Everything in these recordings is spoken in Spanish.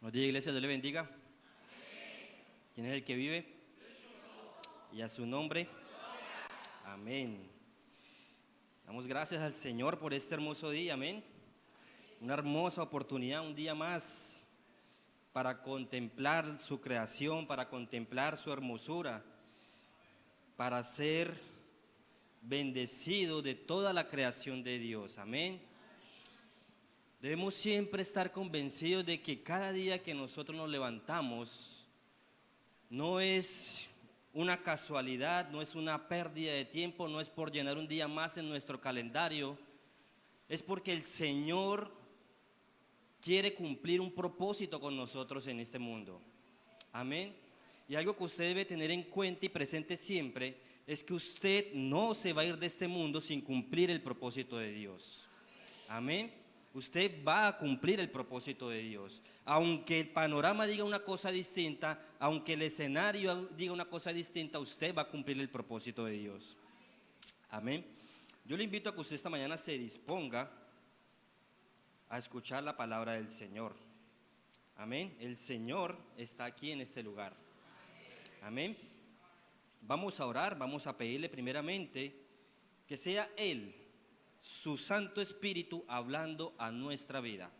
Buenos días, iglesia, Dios le bendiga. ¿Quién es el que vive? Y a su nombre. Amén. Damos gracias al Señor por este hermoso día, amén. Una hermosa oportunidad, un día más para contemplar su creación, para contemplar su hermosura, para ser bendecido de toda la creación de Dios, amén. Debemos siempre estar convencidos de que cada día que nosotros nos levantamos no es una casualidad, no es una pérdida de tiempo, no es por llenar un día más en nuestro calendario, es porque el Señor quiere cumplir un propósito con nosotros en este mundo. Amén. Y algo que usted debe tener en cuenta y presente siempre es que usted no se va a ir de este mundo sin cumplir el propósito de Dios. Amén. Usted va a cumplir el propósito de Dios. Aunque el panorama diga una cosa distinta, aunque el escenario diga una cosa distinta, usted va a cumplir el propósito de Dios. Amén. Yo le invito a que usted esta mañana se disponga a escuchar la palabra del Señor. Amén. El Señor está aquí en este lugar. Amén. Vamos a orar, vamos a pedirle primeramente que sea Él, su Santo Espíritu, hablando a nuestra vida,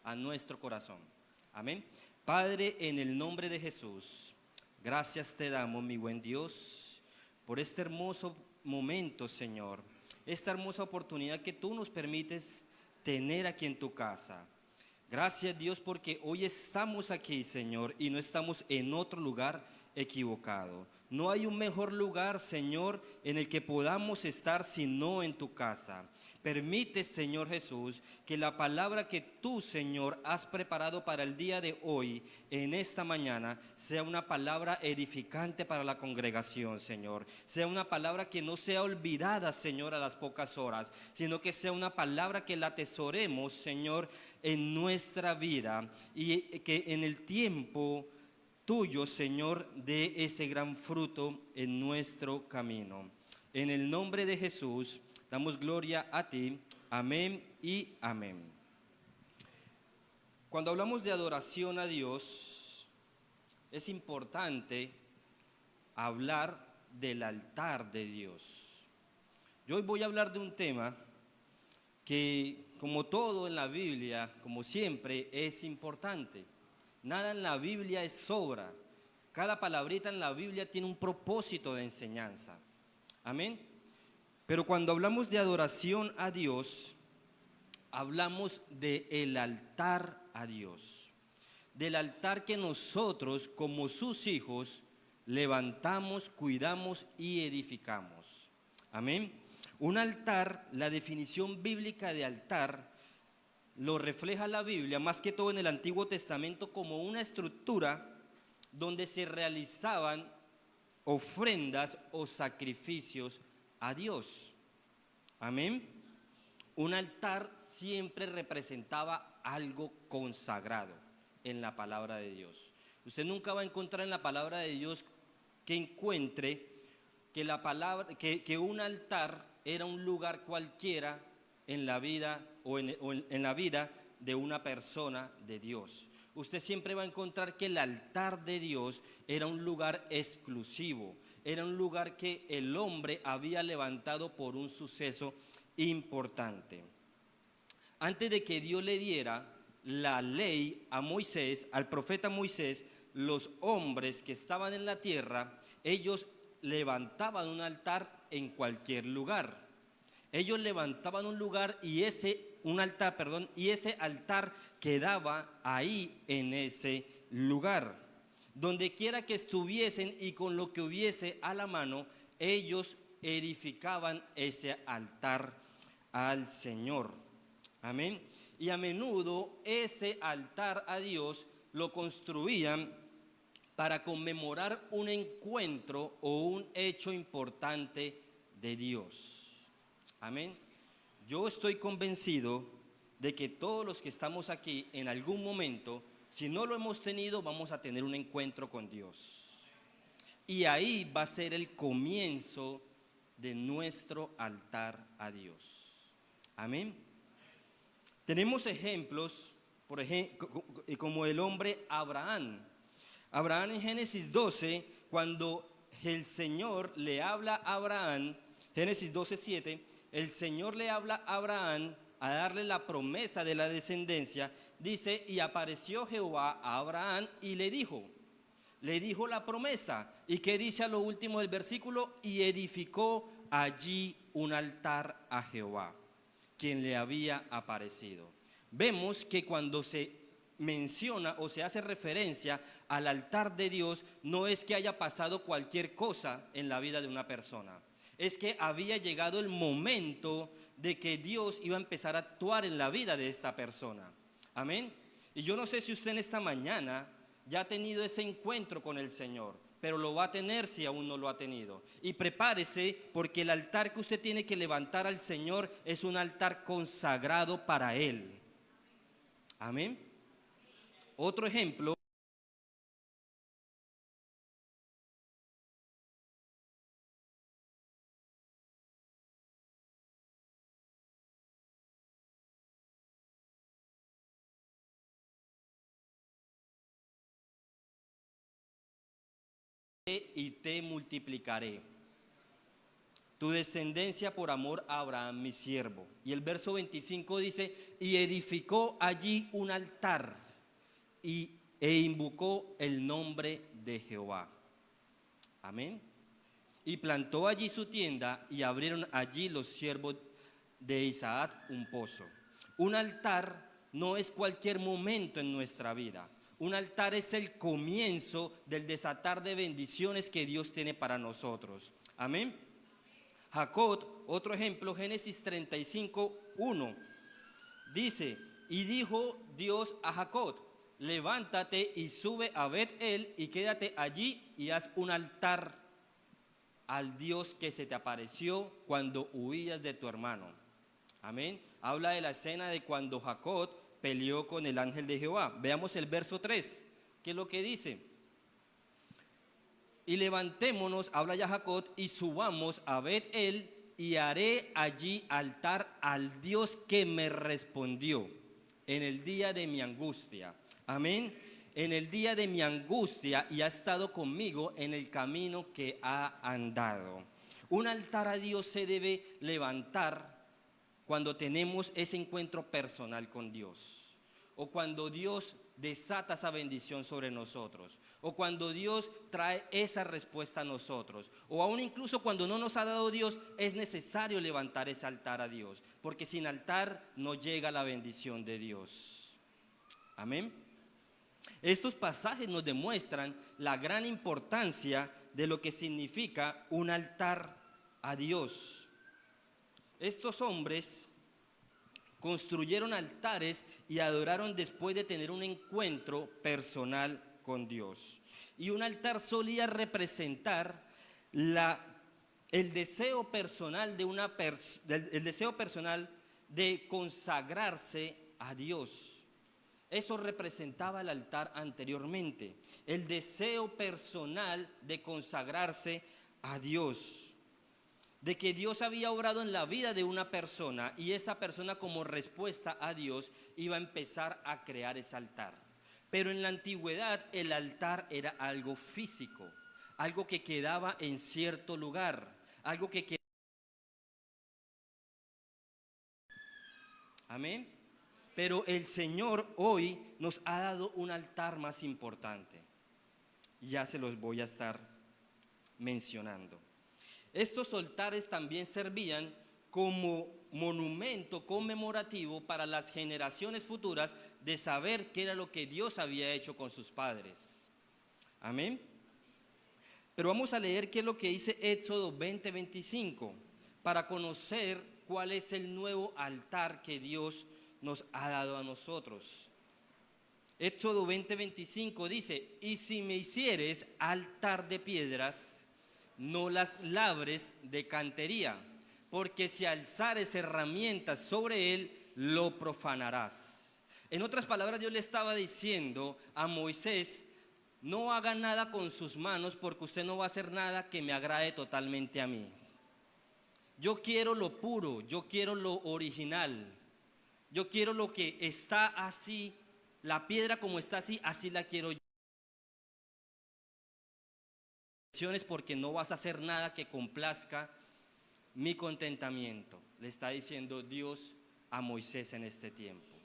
a nuestro corazón. Amén. Padre, en el nombre de Jesús, gracias te damos, mi buen Dios, por este hermoso momento, Señor, esta hermosa oportunidad que tú nos permites tener aquí en tu casa. Gracias, Dios, porque hoy estamos aquí, Señor, y no estamos en otro lugar equivocado. No hay un mejor lugar, Señor, en el que podamos estar sino en tu casa. Permite, Señor Jesús, que la palabra que tú, Señor, has preparado para el día de hoy, en esta mañana, sea una palabra edificante para la congregación, Señor. Sea una palabra que no sea olvidada, Señor, a las pocas horas, sino que sea una palabra que la atesoremos, Señor, en nuestra vida y que en el tiempo tuyo, Señor, dé ese gran fruto en nuestro camino. En el nombre de Jesús, damos gloria a ti. Amén y amén. Cuando hablamos de adoración a Dios, es importante hablar del altar de Dios. Yo hoy voy a hablar de un tema que, como todo en la Biblia, como siempre, es importante. Nada en la Biblia es sobra. Cada palabrita en la Biblia tiene un propósito de enseñanza. Amén. Pero cuando hablamos de adoración a Dios, hablamos del altar a Dios. Del altar que nosotros, como sus hijos, levantamos, cuidamos y edificamos. Amén. Un altar, la definición bíblica de altar, lo refleja la Biblia, más que todo en el Antiguo Testamento, como una estructura donde se realizaban ofrendas o sacrificios a Dios. Amén. Un altar siempre representaba algo consagrado en la palabra de Dios. Usted nunca va a encontrar en la palabra de Dios que encuentre que la palabra, que un altar era un lugar cualquiera en la vida o en la vida de una persona de Dios. Usted siempre va a encontrar que el altar de Dios era un lugar exclusivo, era un lugar que el hombre había levantado por un suceso importante. Antes de que Dios le diera la ley a Moisés, al profeta Moisés, los hombres que estaban en la tierra, ellos levantaban un altar en cualquier lugar. Ellos levantaban un altar quedaba ahí en ese lugar. Donde quiera que estuviesen y con lo que hubiese a la mano, ellos edificaban ese altar al Señor. Amén. Y a menudo ese altar a Dios lo construían para conmemorar un encuentro o un hecho importante de Dios. Amén. Yo estoy convencido de que todos los que estamos aquí en algún momento, si no lo hemos tenido, vamos a tener un encuentro con Dios. Y ahí va a ser el comienzo de nuestro altar a Dios. Amén. Tenemos ejemplos por ejemplo, como el hombre Abraham. Abraham en Génesis 12, cuando el Señor le habla a Abraham, Génesis 12:7, el Señor le habla a Abraham a darle la promesa de la descendencia, dice, y apareció Jehová a Abraham y le dijo la promesa. ¿Y qué dice a lo último del versículo? Y edificó allí un altar a Jehová, quien le había aparecido. Vemos que cuando se menciona o se hace referencia al altar de Dios, no es que haya pasado cualquier cosa en la vida de una persona, es que había llegado el momento de que Dios iba a empezar a actuar en la vida de esta persona. Amén. Y yo no sé si usted en esta mañana ya ha tenido ese encuentro con el Señor, pero lo va a tener si aún no lo ha tenido. Y prepárese, porque el altar que usted tiene que levantar al Señor es un altar consagrado para Él. Amén. Otro ejemplo. Y te multiplicaré tu descendencia por amor a Abraham mi siervo. Y el verso 25 dice, y edificó allí un altar e invocó el nombre de Jehová. Amén. Y plantó allí su tienda y abrieron allí los siervos de Isaac un pozo. Un altar no es cualquier momento en nuestra vida. Un altar es el comienzo del desatar de bendiciones que Dios tiene para nosotros. Amén. Jacob, otro ejemplo, Génesis 35:1, dice, y dijo Dios a Jacob, levántate y sube a Bet-el y quédate allí y haz un altar al Dios que se te apareció cuando huías de tu hermano. Amén. Habla de la escena de cuando Jacob peleó con el ángel de Jehová. Veamos el verso 3, ¿qué es lo que dice? Y levantémonos, habla ya Jacob, y subamos a Bet-el y haré allí altar al Dios que me respondió en el día de mi angustia. Amén. En el día de mi angustia y ha estado conmigo en el camino que ha andado. Un altar a Dios se debe levantar cuando tenemos ese encuentro personal con Dios, o cuando Dios desata esa bendición sobre nosotros, o cuando Dios trae esa respuesta a nosotros, o aún incluso cuando no nos ha dado Dios, es necesario levantar ese altar a Dios, porque sin altar no llega la bendición de Dios. Amén. Estos pasajes nos demuestran la gran importancia de lo que significa un altar a Dios. Estos hombres construyeron altares y adoraron después de tener un encuentro personal con Dios. Y un altar solía representar el deseo personal el deseo personal de consagrarse a Dios. Eso representaba el altar anteriormente, el deseo personal de consagrarse a Dios, de que Dios había obrado en la vida de una persona y esa persona, como respuesta a Dios, iba a empezar a crear ese altar. Pero en la antigüedad el altar era algo físico, algo que quedaba en cierto lugar, algo que quedaba. Amén. Pero el Señor hoy nos ha dado un altar más importante. Ya se los voy a estar mencionando. Estos altares también servían como monumento conmemorativo para las generaciones futuras de saber qué era lo que Dios había hecho con sus padres. Amén. Pero vamos a leer qué es lo que dice Éxodo 20:25 para conocer cuál es el nuevo altar que Dios nos ha dado a nosotros. Éxodo 20:25 dice, y si me hicieres altar de piedras, no las labres de cantería, porque si alzares herramientas sobre él, lo profanarás. En otras palabras, Dios le estaba diciendo a Moisés, no haga nada con sus manos, porque usted no va a hacer nada que me agrade totalmente a mí. Yo quiero lo puro, yo quiero lo original. Yo quiero lo que está así La piedra como está así, así la quiero yo. Porque no vas a hacer nada que complazca mi contentamiento, le está diciendo Dios a Moisés en este tiempo.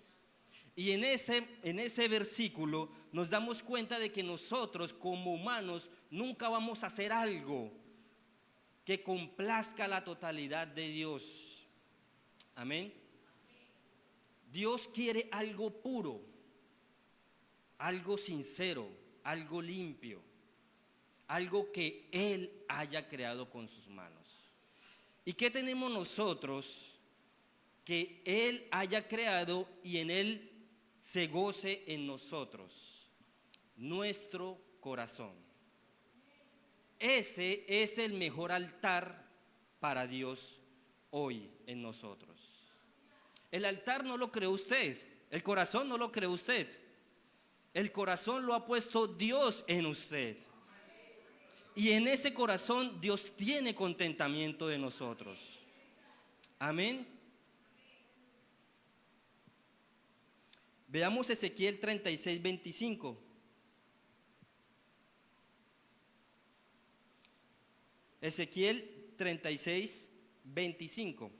Y en ese versículo nos damos cuenta de que nosotros como humanos nunca vamos a hacer algo que complazca la totalidad de Dios. Amén. Dios quiere algo puro, algo sincero, algo limpio, algo que Él haya creado con sus manos. ¿Y qué tenemos nosotros que Él haya creado y en Él se goce en nosotros? Nuestro corazón. Ese es el mejor altar para Dios hoy en nosotros. El altar no lo creó usted, el corazón no lo creó usted. El corazón lo ha puesto Dios en usted. Y en ese corazón Dios tiene contentamiento de nosotros. Amén. Veamos Ezequiel 36, 25. Ezequiel 36, 25.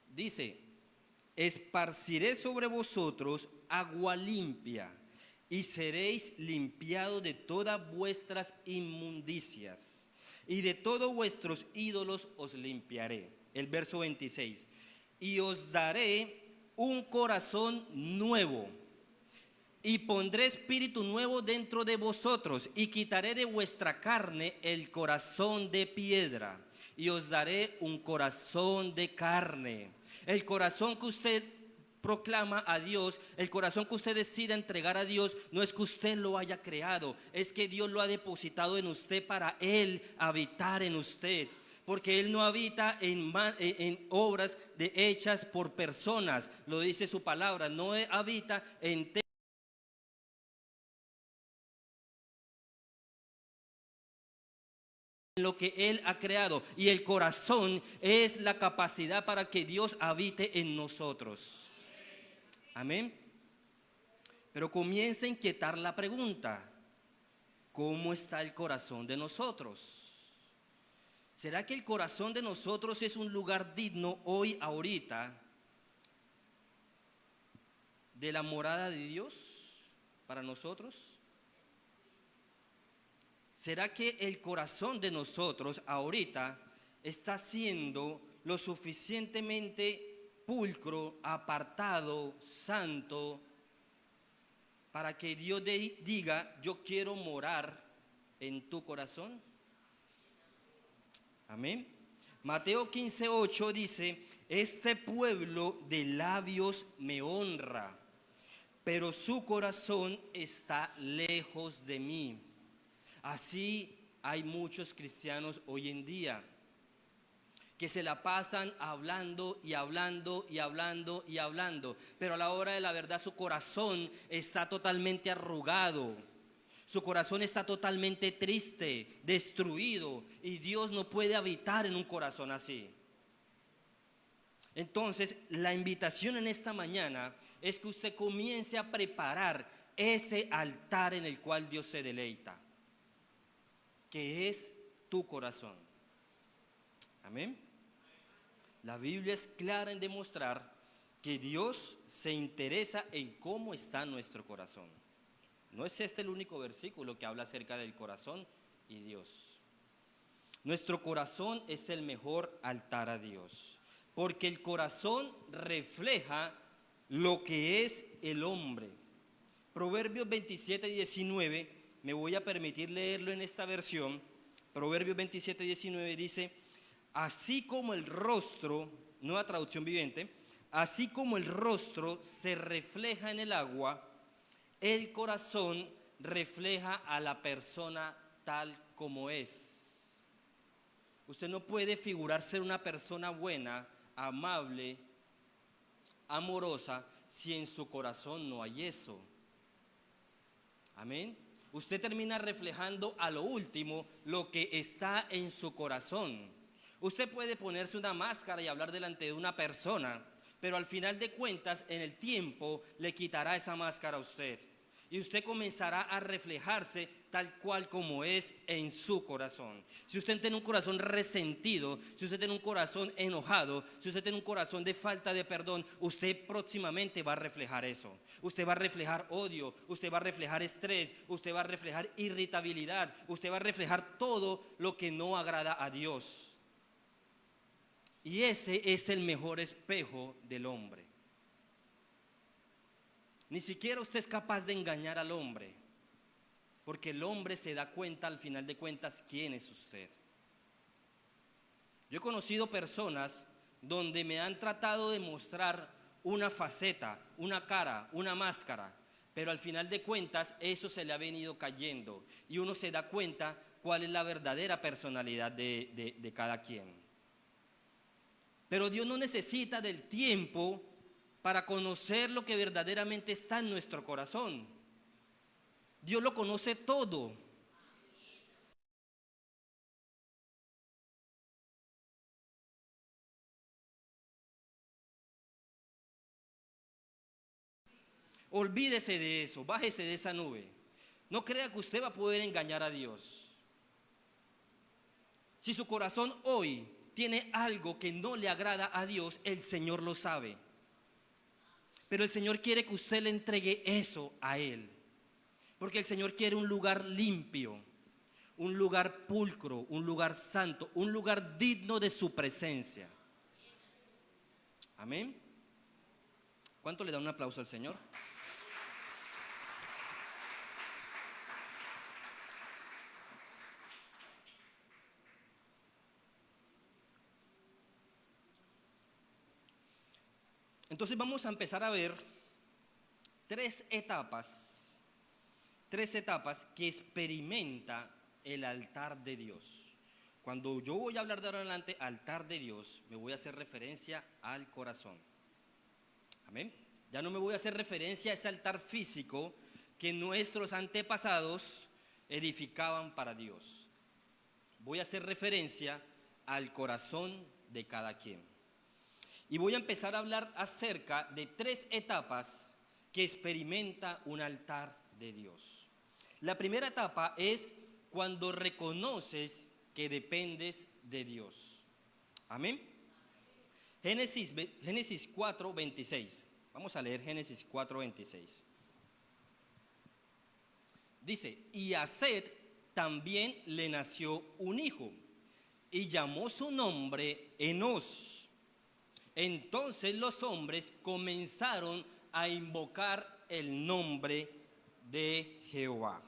Dice: esparciré sobre vosotros agua limpia, y seréis limpiados de todas vuestras inmundicias, y de todos vuestros ídolos os limpiaré. El verso 26. Y os daré un corazón nuevo, y pondré espíritu nuevo dentro de vosotros, y quitaré de vuestra carne el corazón de piedra, y os daré un corazón de carne. El corazón que usted proclama a Dios, el corazón que usted decida entregar a Dios, no es que usted lo haya creado, es que Dios lo ha depositado en usted para Él habitar en usted. Porque Él no habita en obras hechas por personas, lo dice su palabra, no habita en lo que Él ha creado. Y el corazón es la capacidad para que Dios habite en nosotros. Amén. Pero comienza a inquietar la pregunta: ¿cómo está el corazón de nosotros? ¿Será que el corazón de nosotros es un lugar digno hoy, ahorita, de la morada de Dios para nosotros? ¿Será que el corazón de nosotros ahorita está siendo lo suficientemente pulcro, apartado, santo, para que Dios diga: yo quiero morar en tu corazón? Amén. Mateo 15:8 dice: este pueblo de labios me honra, pero su corazón está lejos de mí. Así hay muchos cristianos hoy en día que se la pasan hablando y hablando y hablando y hablando, pero a la hora de la verdad su corazón está totalmente arrugado, su corazón está totalmente triste, destruido, y Dios no puede habitar en un corazón así. Entonces, la invitación en esta mañana es que usted comience a preparar ese altar en el cual Dios se deleita, que es tu corazón. Amén. La Biblia es clara en demostrar que Dios se interesa en cómo está nuestro corazón. No es este el único versículo que habla acerca del corazón y Dios. Nuestro corazón es el mejor altar a Dios, porque el corazón refleja lo que es el hombre. Proverbios 27:19, me voy a permitir leerlo en esta versión. Proverbios 27:19 dice: así como el rostro, nueva traducción viviente, así como el rostro se refleja en el agua, el corazón refleja a la persona tal como es. Usted no puede figurar ser una persona buena, amable, amorosa, si en su corazón no hay eso. Amén. Usted termina reflejando a lo último lo que está en su corazón. Usted puede ponerse una máscara y hablar delante de una persona, pero al final de cuentas, en el tiempo, le quitará esa máscara a usted. Y usted comenzará a reflejarse tal cual como es en su corazón. Si usted tiene un corazón resentido, si usted tiene un corazón enojado, si usted tiene un corazón de falta de perdón, usted próximamente va a reflejar eso. Usted va a reflejar odio, usted va a reflejar estrés, usted va a reflejar irritabilidad, usted va a reflejar todo lo que no agrada a Dios. Y ese es el mejor espejo del hombre. Ni siquiera usted es capaz de engañar al hombre, porque el hombre se da cuenta al final de cuentas quién es usted. Yo he conocido personas donde me han tratado de mostrar una faceta, una cara, una máscara, pero al final de cuentas eso se le ha venido cayendo y uno se da cuenta cuál es la verdadera personalidad de cada quien. Pero Dios no necesita del tiempo para conocer lo que verdaderamente está en nuestro corazón. Dios lo conoce todo. Olvídese de eso, bájese de esa nube. No crea que usted va a poder engañar a Dios. Si su corazón hoy tiene algo que no le agrada a Dios, el Señor lo sabe. Pero el Señor quiere que usted le entregue eso a Él. Porque el Señor quiere un lugar limpio, un lugar pulcro, un lugar santo, un lugar digno de su presencia. Amén. ¿Cuánto le da un aplauso al Señor? Entonces vamos a empezar a ver tres etapas que experimenta el altar de Dios. Cuando yo voy a hablar de ahora en adelante, altar de Dios, me voy a hacer referencia al corazón. Amén. Ya no me voy a hacer referencia a ese altar físico que nuestros antepasados edificaban para Dios. Voy a hacer referencia al corazón de cada quien. Y voy a empezar a hablar acerca de tres etapas que experimenta un altar de Dios. La primera etapa es cuando reconoces que dependes de Dios. Amén. Génesis 4:26. Vamos a leer Génesis 4:26. Dice, y a Set también le nació un hijo, y llamó su nombre Enos. Entonces los hombres comenzaron a invocar el nombre de Jehová.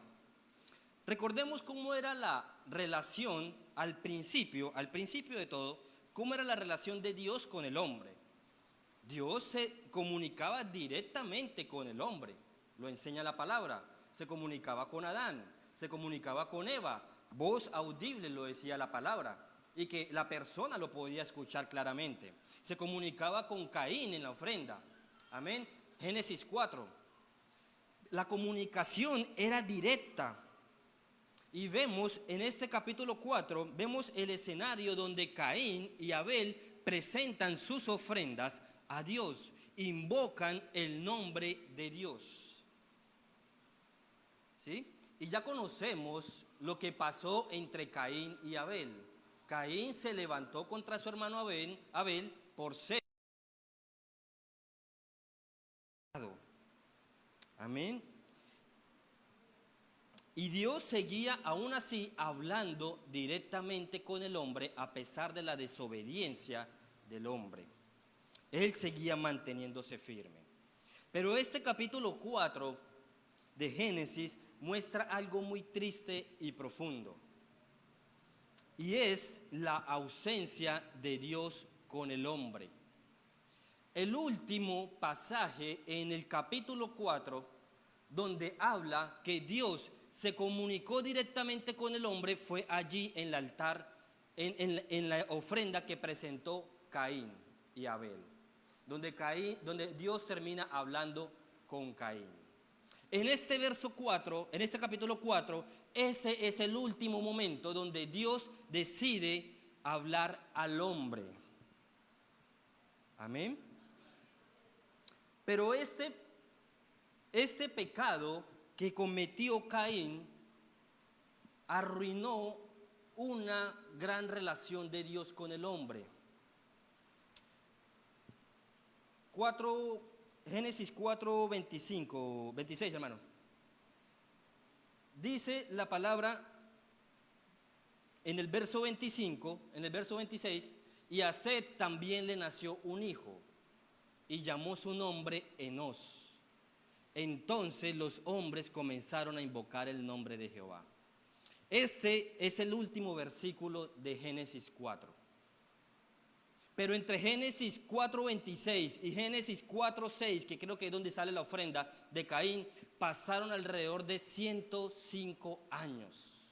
Recordemos cómo era la relación al principio de todo, cómo era la relación de Dios con el hombre. Dios se comunicaba directamente con el hombre, lo enseña la palabra. Se comunicaba con Adán, se comunicaba con Eva, voz audible lo decía la palabra, y que la persona lo podía escuchar claramente. Se comunicaba con Caín en la ofrenda. Amén. Génesis 4. La comunicación era directa. Y vemos en este capítulo 4, vemos el escenario donde Caín y Abel presentan sus ofrendas a Dios, invocan el nombre de Dios. ¿Sí? Y ya conocemos lo que pasó entre Caín y Abel. Caín se levantó contra su hermano Abel por ser. Amén. Y Dios seguía aún así hablando directamente con el hombre a pesar de la desobediencia del hombre. Él seguía manteniéndose firme. Pero este capítulo 4 de Génesis muestra algo muy triste y profundo. Y es la ausencia de Dios con el hombre. El último pasaje en el capítulo 4, donde habla que Dios se comunicó directamente con el hombre, fue allí en el altar, en la ofrenda que presentó Caín y Abel, donde Dios termina hablando con Caín. En este verso 4, en este capítulo 4, ese es el último momento donde Dios decide hablar al hombre. Amén. Pero este pecado que cometió Caín arruinó una gran relación de Dios con el hombre. Génesis 4, 26, hermano. Dice la palabra en el verso 25, en el verso 26, y a Set también le nació un hijo, y llamó su nombre Enós. Entonces los hombres comenzaron a invocar el nombre de Jehová. Este es el último versículo de Génesis 4. Pero entre Génesis 4:26 y Génesis 4:6, que creo que es donde sale la ofrenda de Caín, pasaron alrededor de 105 años.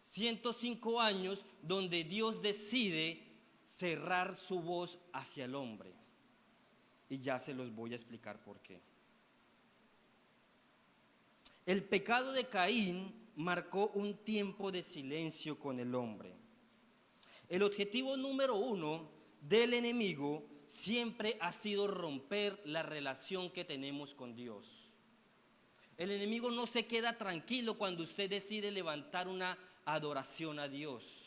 105 años donde Dios decide cerrar su voz hacia el hombre. Y ya se los voy a explicar por qué. El pecado de Caín marcó un tiempo de silencio con el hombre. El objetivo número 1 del enemigo siempre ha sido romper la relación que tenemos con Dios. El enemigo no se queda tranquilo cuando usted decide levantar una adoración a Dios.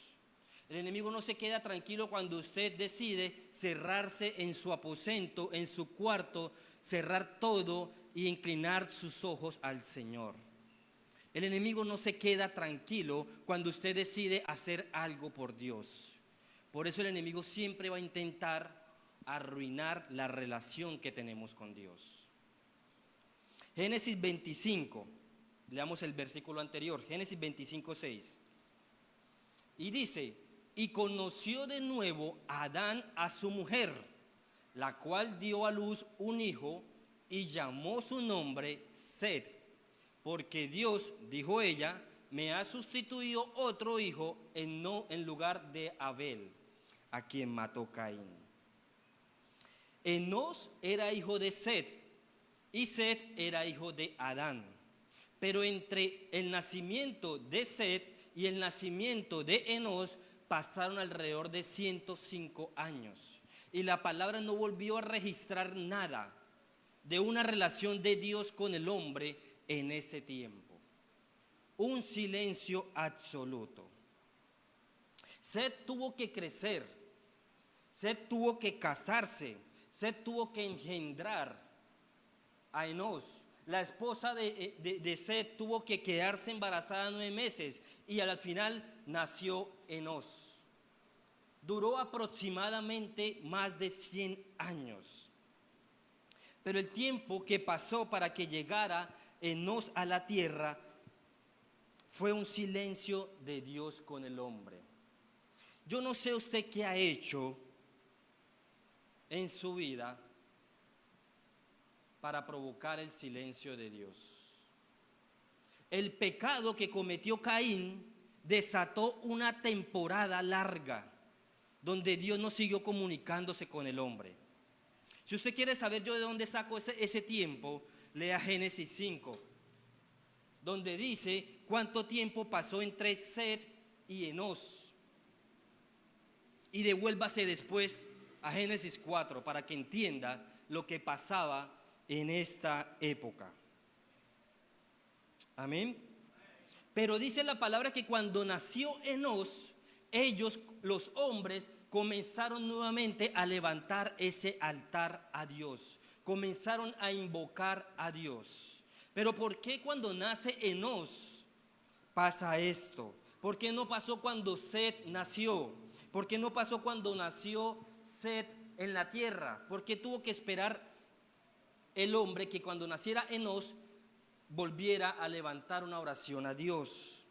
El enemigo no se queda tranquilo cuando usted decide cerrarse en su aposento, en su cuarto, cerrar todo y inclinar sus ojos al Señor. El enemigo no se queda tranquilo cuando usted decide hacer algo por Dios. Por eso el enemigo siempre va a intentar arruinar la relación que tenemos con Dios. Génesis 25, leamos el versículo anterior, Génesis 25:6. Y dice, y conoció de nuevo Adán a su mujer, la cual dio a luz un hijo y llamó su nombre Set, porque Dios, dijo ella, me ha sustituido otro hijo en lugar de Abel, a quien mató Caín. Enós era hijo de Set y Set era hijo de Adán. Pero entre el nacimiento de Set y el nacimiento de Enós pasaron alrededor de 105 años. Y la palabra no volvió a registrar nada de una relación de Dios con el hombre en ese tiempo. Un silencio absoluto. Set tuvo que crecer. Set tuvo que casarse, Set tuvo que engendrar a Enós. La esposa de Set tuvo que quedarse embarazada 9 meses y al final nació Enós. Duró aproximadamente más de 100 años. Pero el tiempo que pasó para que llegara Enós a la tierra fue un silencio de Dios con el hombre. Yo no sé usted qué ha hecho en su vida para provocar el silencio de Dios. El pecado que cometió Caín desató una temporada larga donde Dios no siguió comunicándose con el hombre. Si usted quiere saber yo de dónde saco ese tiempo, lea Génesis 5, donde dice cuánto tiempo pasó entre Set y Enós. Y devuélvase después a Génesis 4 para que entienda lo que pasaba en esta época. Amén. Pero dice la palabra que cuando nació Enós, ellos, los hombres, comenzaron nuevamente a levantar ese altar a Dios. Comenzaron a invocar a Dios. Pero ¿por qué cuando nace Enós pasa esto? ¿Por qué no pasó cuando Set nació? ¿Por qué no pasó cuando nació Set en la tierra? ¿Por qué tuvo que esperar el hombre que cuando naciera Enós volviera a levantar una oración a Dios?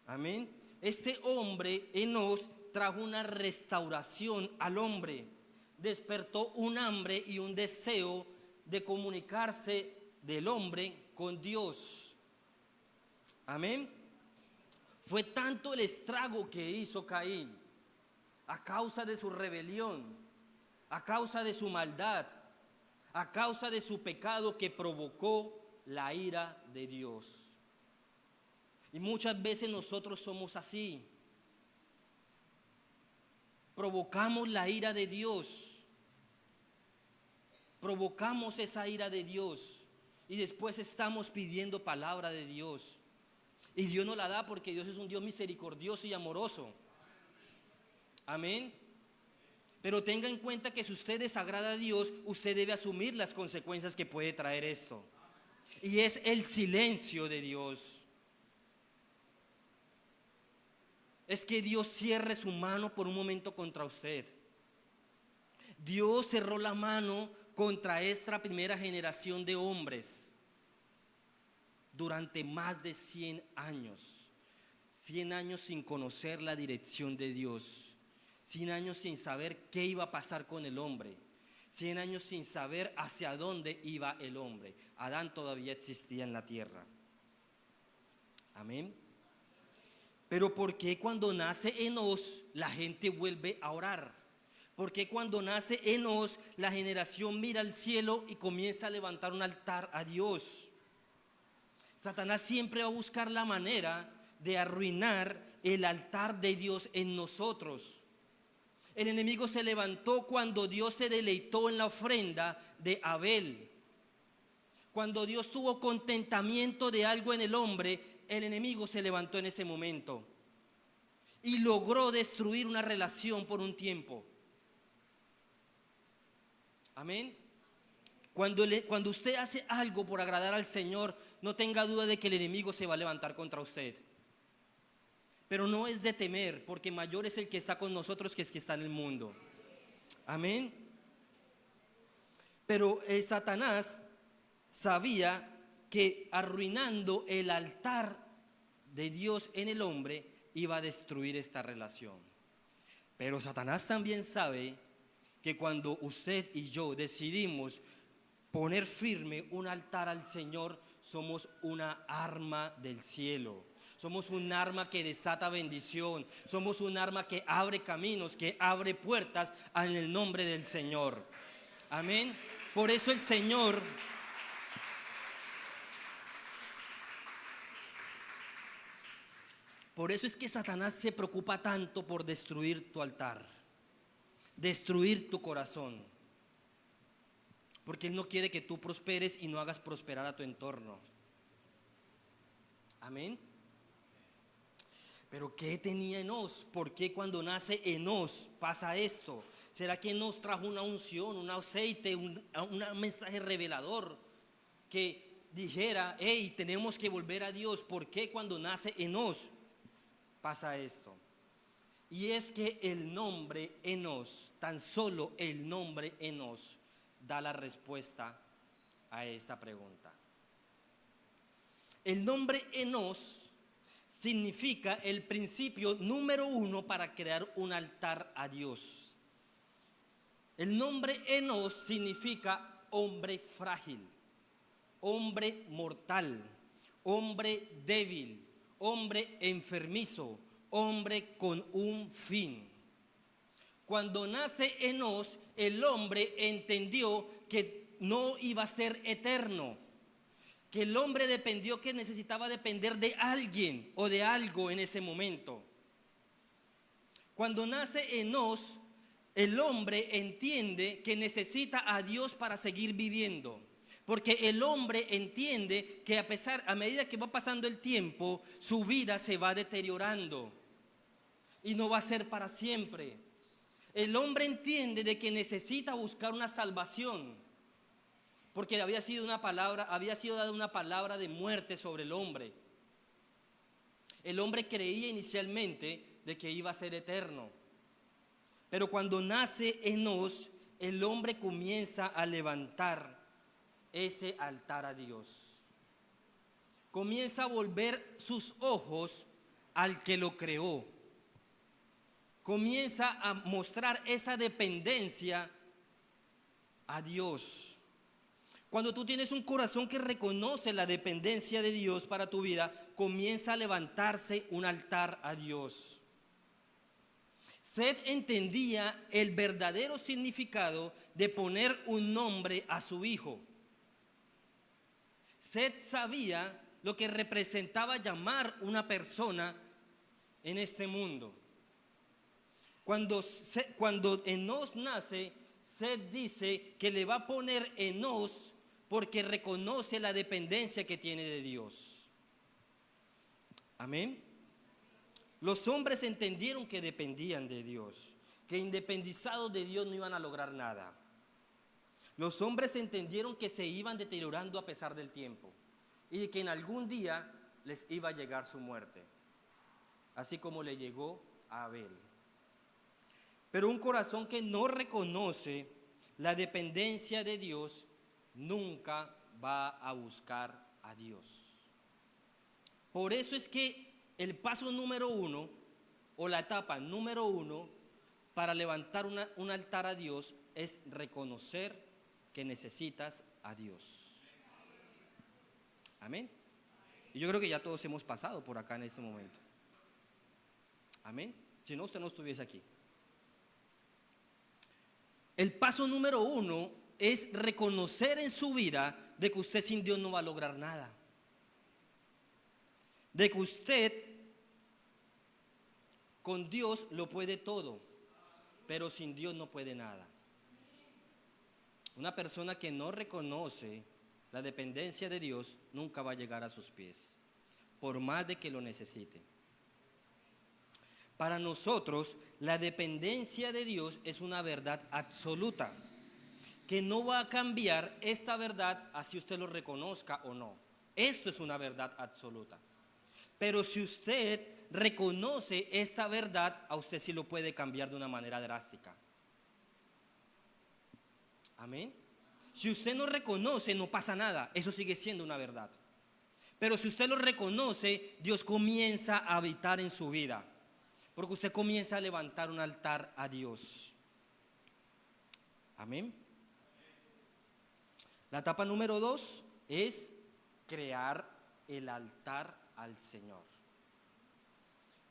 Amén. Este hombre, Enós, trajo una restauración al hombre. Despertó un hambre y un deseo de comunicarse del hombre con Dios. Amén. Fue tanto el estrago que hizo Caín a causa de su rebelión, a causa de su maldad, a causa de su pecado que provocó la ira de Dios. Y muchas veces nosotros somos así. Provocamos la ira de Dios. provocamos esa ira de Dios y después estamos pidiendo palabra de Dios. Y Dios nos la da porque Dios es un Dios misericordioso y amoroso. Amén. Pero tenga en cuenta que si usted desagrada a Dios, usted debe asumir las consecuencias que puede traer esto. Y es el silencio de Dios. Es que Dios cierre su mano por un momento contra usted. Dios cerró la mano contra esta primera generación de hombres durante más de 100 años. 100 años sin conocer la dirección de Dios. 100 años sin saber qué iba a pasar con el hombre. 100 años sin saber hacia dónde iba el hombre. Adán todavía existía en la tierra. Amén. Pero ¿por qué cuando nace Enós la gente vuelve a orar? ¿Por qué cuando nace Enós la generación mira al cielo y comienza a levantar un altar a Dios? Satanás siempre va a buscar la manera de arruinar el altar de Dios en nosotros. El enemigo se levantó cuando Dios se deleitó en la ofrenda de Abel. Cuando Dios tuvo contentamiento de algo en el hombre, el enemigo se levantó en ese momento y logró destruir una relación por un tiempo. Amén. Cuando usted hace algo por agradar al Señor, no tenga duda de que el enemigo se va a levantar contra usted. Pero no es de temer, porque mayor es el que está con nosotros que el que está en el mundo. Amén. Pero Satanás sabía que arruinando el altar de Dios en el hombre iba a destruir esta relación. Pero Satanás también sabe que cuando usted y yo decidimos poner firme un altar al Señor, somos una arma del cielo. Somos un arma que desata bendición. Somos un arma que abre caminos, que abre puertas en el nombre del Señor. Amén. Por eso el Señor... Por eso es que Satanás se preocupa tanto por destruir tu altar, destruir tu corazón. Porque Él no quiere que tú prosperes y no hagas prosperar a tu entorno. Amén. Pero ¿qué tenía Enós? ¿Por qué cuando nace Enós pasa esto? ¿Será que Enós trajo una unción, un aceite, un mensaje revelador que dijera, hey, tenemos que volver a Dios? ¿Por qué cuando nace Enós pasa esto? Y es que el nombre Enós, tan solo el nombre Enós, da la respuesta a esa pregunta. El nombre Enós significa el principio número 1 para crear un altar a Dios. El nombre Enós significa hombre frágil, hombre mortal, hombre débil, hombre enfermizo, hombre con un fin. Cuando nace Enós, el hombre entendió que no iba a ser eterno, que el hombre dependió, que necesitaba depender de alguien o de algo en ese momento. Cuando nace Enós, el hombre entiende que necesita a Dios para seguir viviendo. Porque el hombre entiende que a medida que va pasando el tiempo, su vida se va deteriorando y no va a ser para siempre. El hombre entiende de que necesita buscar una salvación, porque había sido dada una palabra de muerte sobre el hombre. El hombre creía inicialmente de que iba a ser eterno. Pero cuando nace Enós, el hombre comienza a levantar ese altar a Dios. Comienza a volver sus ojos al que lo creó. Comienza a mostrar esa dependencia a Dios. Cuando tú tienes un corazón que reconoce la dependencia de Dios para tu vida, comienza a levantarse un altar a Dios. Seth entendía el verdadero significado de poner un nombre a su hijo. Seth sabía lo que representaba llamar una persona en este mundo. Cuando Enós nace, Sed dice que le va a poner Enos porque reconoce la dependencia que tiene de Dios. Amén. Los hombres entendieron que dependían de Dios, que independizados de Dios no iban a lograr nada. Los hombres entendieron que se iban deteriorando a pesar del tiempo y que en algún día les iba a llegar su muerte, así como le llegó a Abel. Pero un corazón que no reconoce la dependencia de Dios nunca va a buscar a Dios. Por eso es que el paso número 1 o la etapa número 1 para levantar un altar a Dios es reconocer que necesitas a Dios. Amén. Y yo creo que ya todos hemos pasado por acá en este momento. Amén. Si no, usted no estuviese aquí. El paso número 1 es reconocer en su vida de que usted sin Dios no va a lograr nada. De que usted con Dios lo puede todo, pero sin Dios no puede nada. Una persona que no reconoce la dependencia de Dios nunca va a llegar a sus pies, por más de que lo necesite. Para nosotros, la dependencia de Dios es una verdad absoluta, que no va a cambiar esta verdad así usted lo reconozca o no. Esto es una verdad absoluta. Pero si usted reconoce esta verdad, a usted sí lo puede cambiar de una manera drástica. Amén. Si usted no reconoce, no pasa nada, eso sigue siendo una verdad. Pero si usted lo reconoce, Dios comienza a habitar en su vida, porque usted comienza a levantar un altar a Dios. Amén. La etapa número 2 es crear el altar al Señor.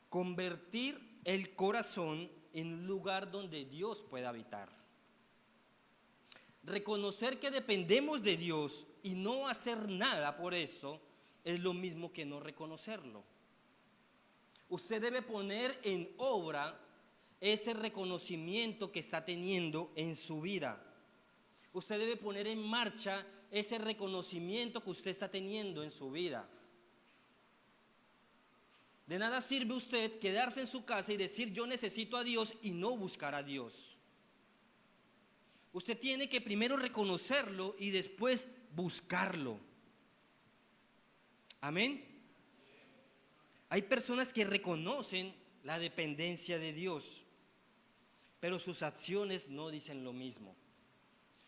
Convertir el corazón en un lugar donde Dios pueda habitar. Reconocer que dependemos de Dios y no hacer nada por esto es lo mismo que no reconocerlo. Usted debe poner en obra ese reconocimiento que está teniendo en su vida. Usted debe poner en marcha ese reconocimiento que usted está teniendo en su vida. De nada sirve usted quedarse en su casa y decir yo necesito a Dios y no buscar a Dios. Usted tiene que primero reconocerlo y después buscarlo. Amén. Hay personas que reconocen la dependencia de Dios, pero sus acciones no dicen lo mismo.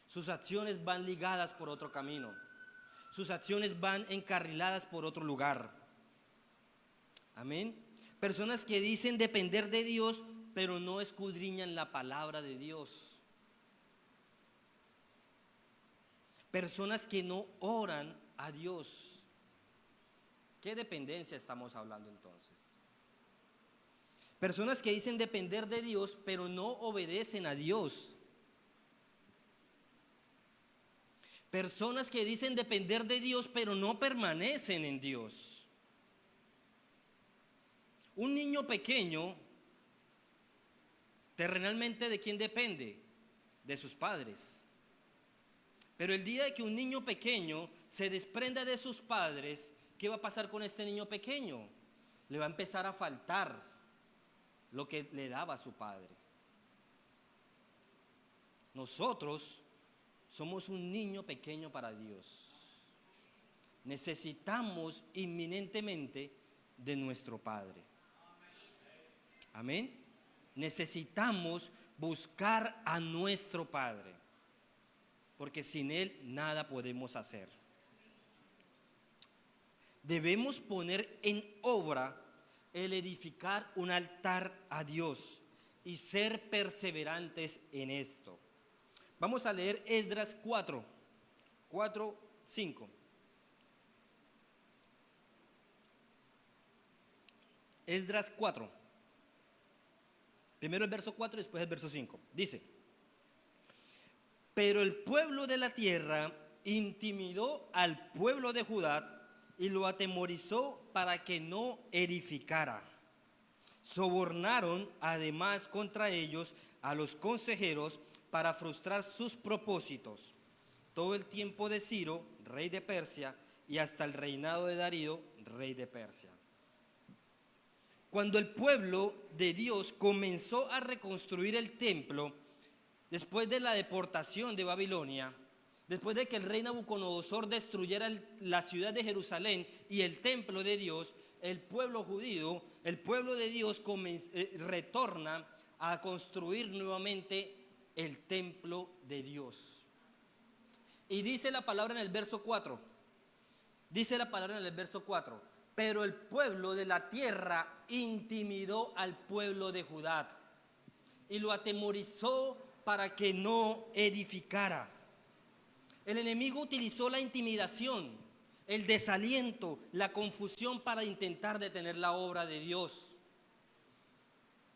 Sus acciones van ligadas por otro camino. Sus acciones van encarriladas por otro lugar. Amén. Personas que dicen depender de Dios, pero no escudriñan la palabra de Dios. Personas que no oran a Dios. ¿Qué dependencia estamos hablando entonces? Personas que dicen depender de Dios, pero no obedecen a Dios. Personas que dicen depender de Dios, pero no permanecen en Dios. Un niño pequeño, terrenalmente, ¿de quién depende? De sus padres. Pero el día de que un niño pequeño se desprenda de sus padres, ¿qué va a pasar con este niño pequeño? Le va a empezar a faltar lo que le daba su padre. Nosotros somos un niño pequeño para Dios. Necesitamos inminentemente de nuestro Padre. Amén. Necesitamos buscar a nuestro Padre, porque sin Él nada podemos hacer. Debemos poner en obra el edificar un altar a Dios y ser perseverantes en esto. Vamos a leer Esdras 4, 5. Esdras 4. Primero el verso 4 y después el verso 5. Dice: pero el pueblo de la tierra intimidó al pueblo de Judá y lo atemorizó para que no edificara. Sobornaron además contra ellos a los consejeros para frustrar sus propósitos, todo el tiempo de Ciro, rey de Persia, y hasta el reinado de Darío, rey de Persia. Cuando el pueblo de Dios comenzó a reconstruir el templo, después de la deportación de Babilonia, después de que el rey Nabucodonosor destruyera la ciudad de Jerusalén y el templo de Dios, el pueblo judío, el pueblo de Dios retorna a construir nuevamente el templo de Dios. Y dice la palabra en el verso 4, pero el pueblo de la tierra intimidó al pueblo de Judá y lo atemorizó para que no edificara. El enemigo utilizó la intimidación, el desaliento, la confusión para intentar detener la obra de Dios.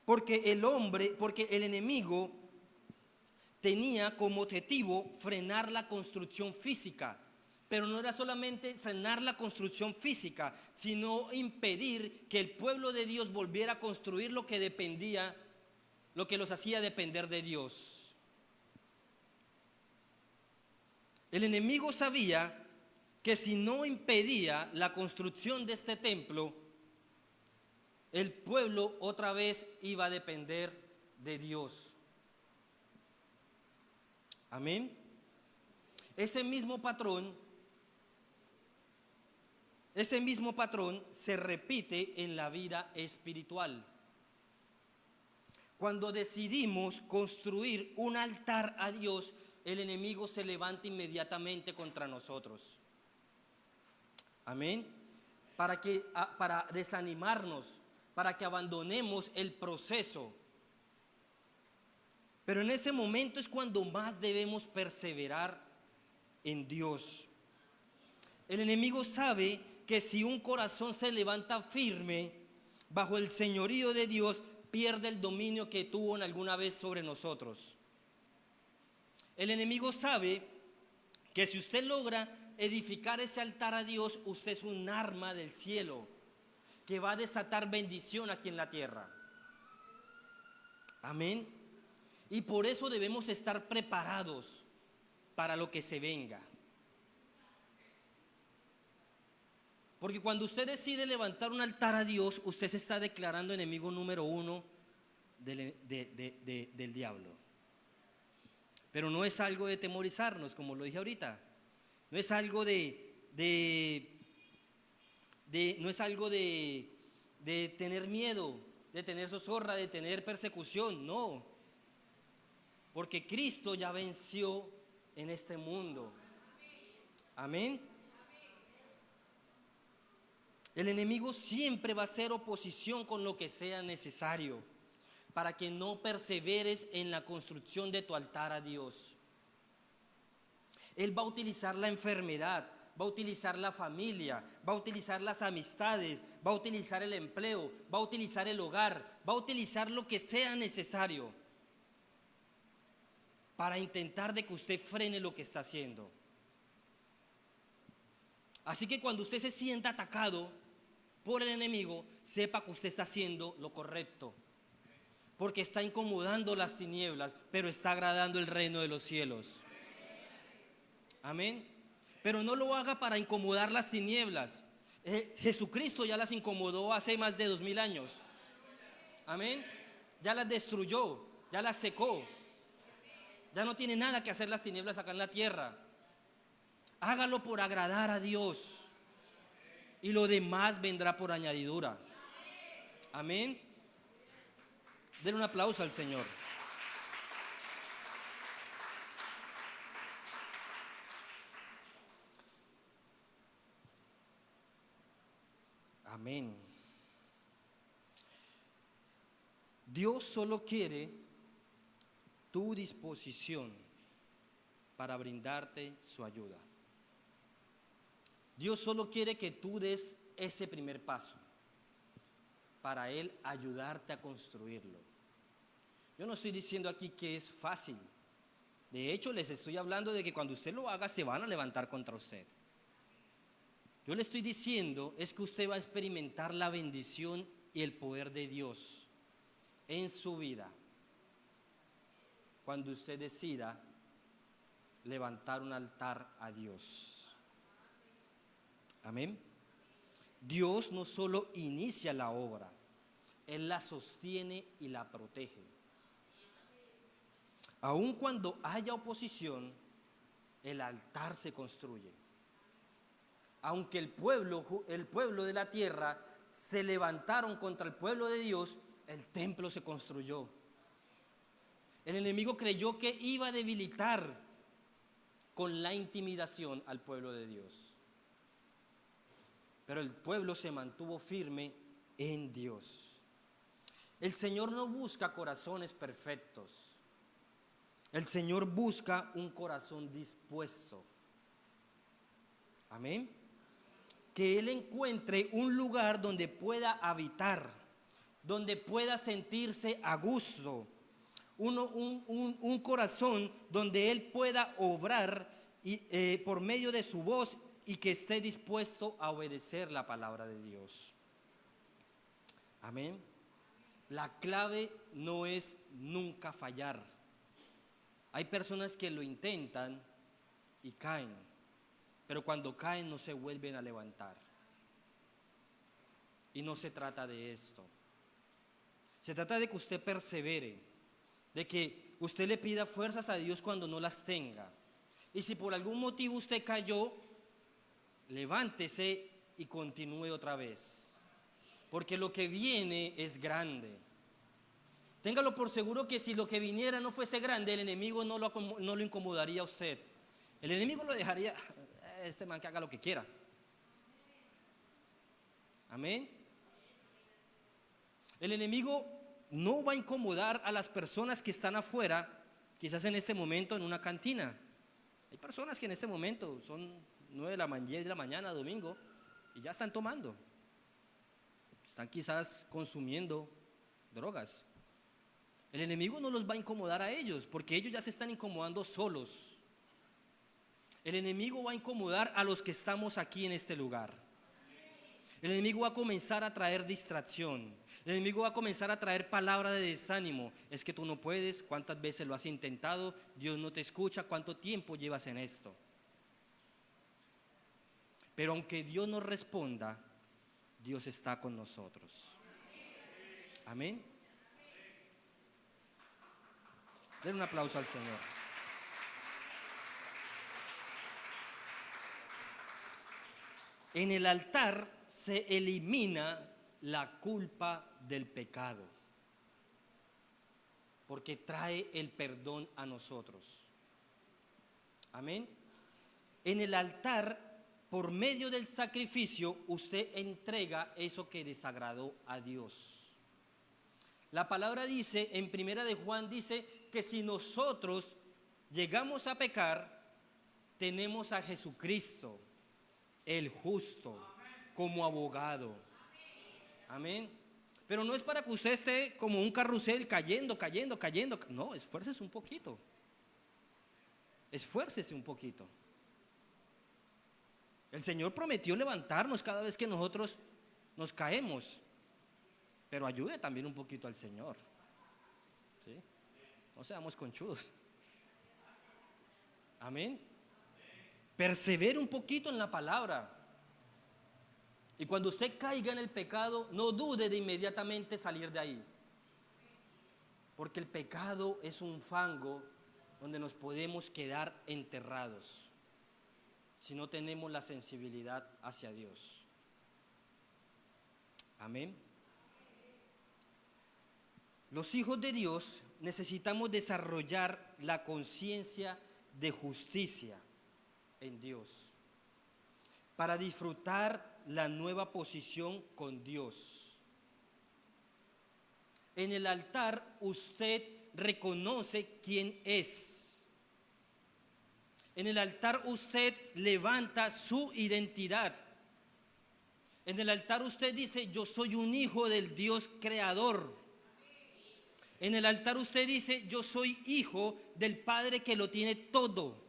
Porque el enemigo tenía como objetivo frenar la construcción física, pero no era solamente frenar la construcción física, sino impedir que el pueblo de Dios volviera a construir lo que los hacía depender de Dios. El enemigo sabía que si no impedía la construcción de este templo, el pueblo otra vez iba a depender de Dios. Amén. Ese mismo patrón se repite en la vida espiritual. Cuando decidimos construir un altar a Dios, el enemigo se levanta inmediatamente contra nosotros. Amén. Para desanimarnos, para que abandonemos el proceso. Pero en ese momento es cuando más debemos perseverar en Dios. El enemigo sabe que si un corazón se levanta firme bajo el señorío de Dios, pierde el dominio que tuvo en alguna vez sobre nosotros. El enemigo sabe que si usted logra edificar ese altar a Dios, usted es un arma del cielo que va a desatar bendición aquí en la tierra. Amén. Y por eso debemos estar preparados para lo que se venga. Porque cuando usted decide levantar un altar a Dios, usted se está declarando enemigo número uno del diablo. Pero no es algo de temorizarnos, como lo dije ahorita. No es algo de tener miedo, de tener zozobra, de tener persecución, no. Porque Cristo ya venció en este mundo. Amén. El enemigo siempre va a hacer oposición con lo que sea necesario para que no perseveres en la construcción de tu altar a Dios. Él va a utilizar la enfermedad, va a utilizar la familia, va a utilizar las amistades, va a utilizar el empleo, va a utilizar el hogar, va a utilizar lo que sea necesario para intentar de que usted frene lo que está haciendo. Así que cuando usted se sienta atacado por el enemigo, sepa que usted está haciendo lo correcto, porque está incomodando las tinieblas, pero está agradando el reino de los cielos. Amén. Pero no lo haga para incomodar las tinieblas. Jesucristo ya las incomodó hace más de 2000 años. Amén. Ya las destruyó, ya las secó. Ya no tiene nada que hacer las tinieblas acá en la tierra. Hágalo por agradar a Dios. Y lo demás vendrá por añadidura. Amén. Den un aplauso al Señor. Amén. Dios solo quiere tu disposición para brindarte su ayuda. Dios solo quiere que tú des ese primer paso para Él ayudarte a construirlo. Yo no estoy diciendo aquí que es fácil. De hecho, les estoy hablando de que cuando usted lo haga, se van a levantar contra usted. Yo le estoy diciendo es que usted va a experimentar la bendición y el poder de Dios en su vida cuando usted decida levantar un altar a Dios. Amén. Dios no solo inicia la obra, Él la sostiene y la protege. Aun cuando haya oposición, el altar se construye. Aunque el pueblo de la tierra se levantaron contra el pueblo de Dios, el templo se construyó. El enemigo creyó que iba a debilitar con la intimidación al pueblo de Dios. Pero el pueblo se mantuvo firme en Dios. El Señor no busca corazones perfectos. El Señor busca un corazón dispuesto. Amén. Que Él encuentre un lugar donde pueda habitar, donde pueda sentirse a gusto. Un corazón donde Él pueda obrar por medio de su voz y que esté dispuesto a obedecer la palabra de Dios. Amén. La clave no es nunca fallar. Hay personas que lo intentan y caen, pero cuando caen no se vuelven a levantar. Y no se trata de esto. Se trata de que usted persevere, de que usted le pida fuerzas a Dios cuando no las tenga. Y si por algún motivo usted cayó, levántese y continúe otra vez, porque lo que viene es grande. Téngalo por seguro que si lo que viniera no fuese grande, el enemigo no lo incomodaría a usted. El enemigo lo dejaría, este man que haga lo que quiera. Amén. El enemigo no va a incomodar a las personas que están afuera, quizás en este momento en una cantina. Hay personas que en este momento son 9 de la mañana, 10 de la mañana, domingo, y ya están tomando. Están quizás consumiendo drogas. El enemigo no los va a incomodar a ellos, porque ellos ya se están incomodando solos. El enemigo va a incomodar a los que estamos aquí en este lugar. El enemigo va a comenzar a traer distracción. El enemigo va a comenzar a traer palabra de desánimo. Es que tú no puedes, ¿cuántas veces lo has intentado? Dios no te escucha, ¿cuánto tiempo llevas en esto? Pero aunque Dios no responda, Dios está con nosotros. Amén. Den un aplauso al Señor. En el altar se elimina la culpa del pecado, porque trae el perdón a nosotros. Amén. En el altar, por medio del sacrificio, usted entrega eso que desagradó a Dios. La palabra dice, en primera de Juan dice, que si nosotros llegamos a pecar, tenemos a Jesucristo, el justo, como abogado. Amén. Pero no es para que usted esté como un carrusel cayendo. No, esfuércese un poquito. Esfuércese un poquito. El Señor prometió levantarnos cada vez que nosotros nos caemos. Pero ayude también un poquito al Señor. ¿Sí? No seamos conchudos. Amén. Persevere un poquito en la palabra. Y cuando usted caiga en el pecado, no dude de inmediatamente salir de ahí. Porque el pecado es un fango donde nos podemos quedar enterrados si no tenemos la sensibilidad hacia Dios. Amén. Los hijos de Dios necesitamos desarrollar la conciencia de justicia en Dios para disfrutar la nueva posición con Dios. En el altar usted reconoce quién es. En el altar usted levanta su identidad. En el altar usted dice, yo soy un hijo del Dios creador. En el altar usted dice, yo soy hijo del Padre que lo tiene todo.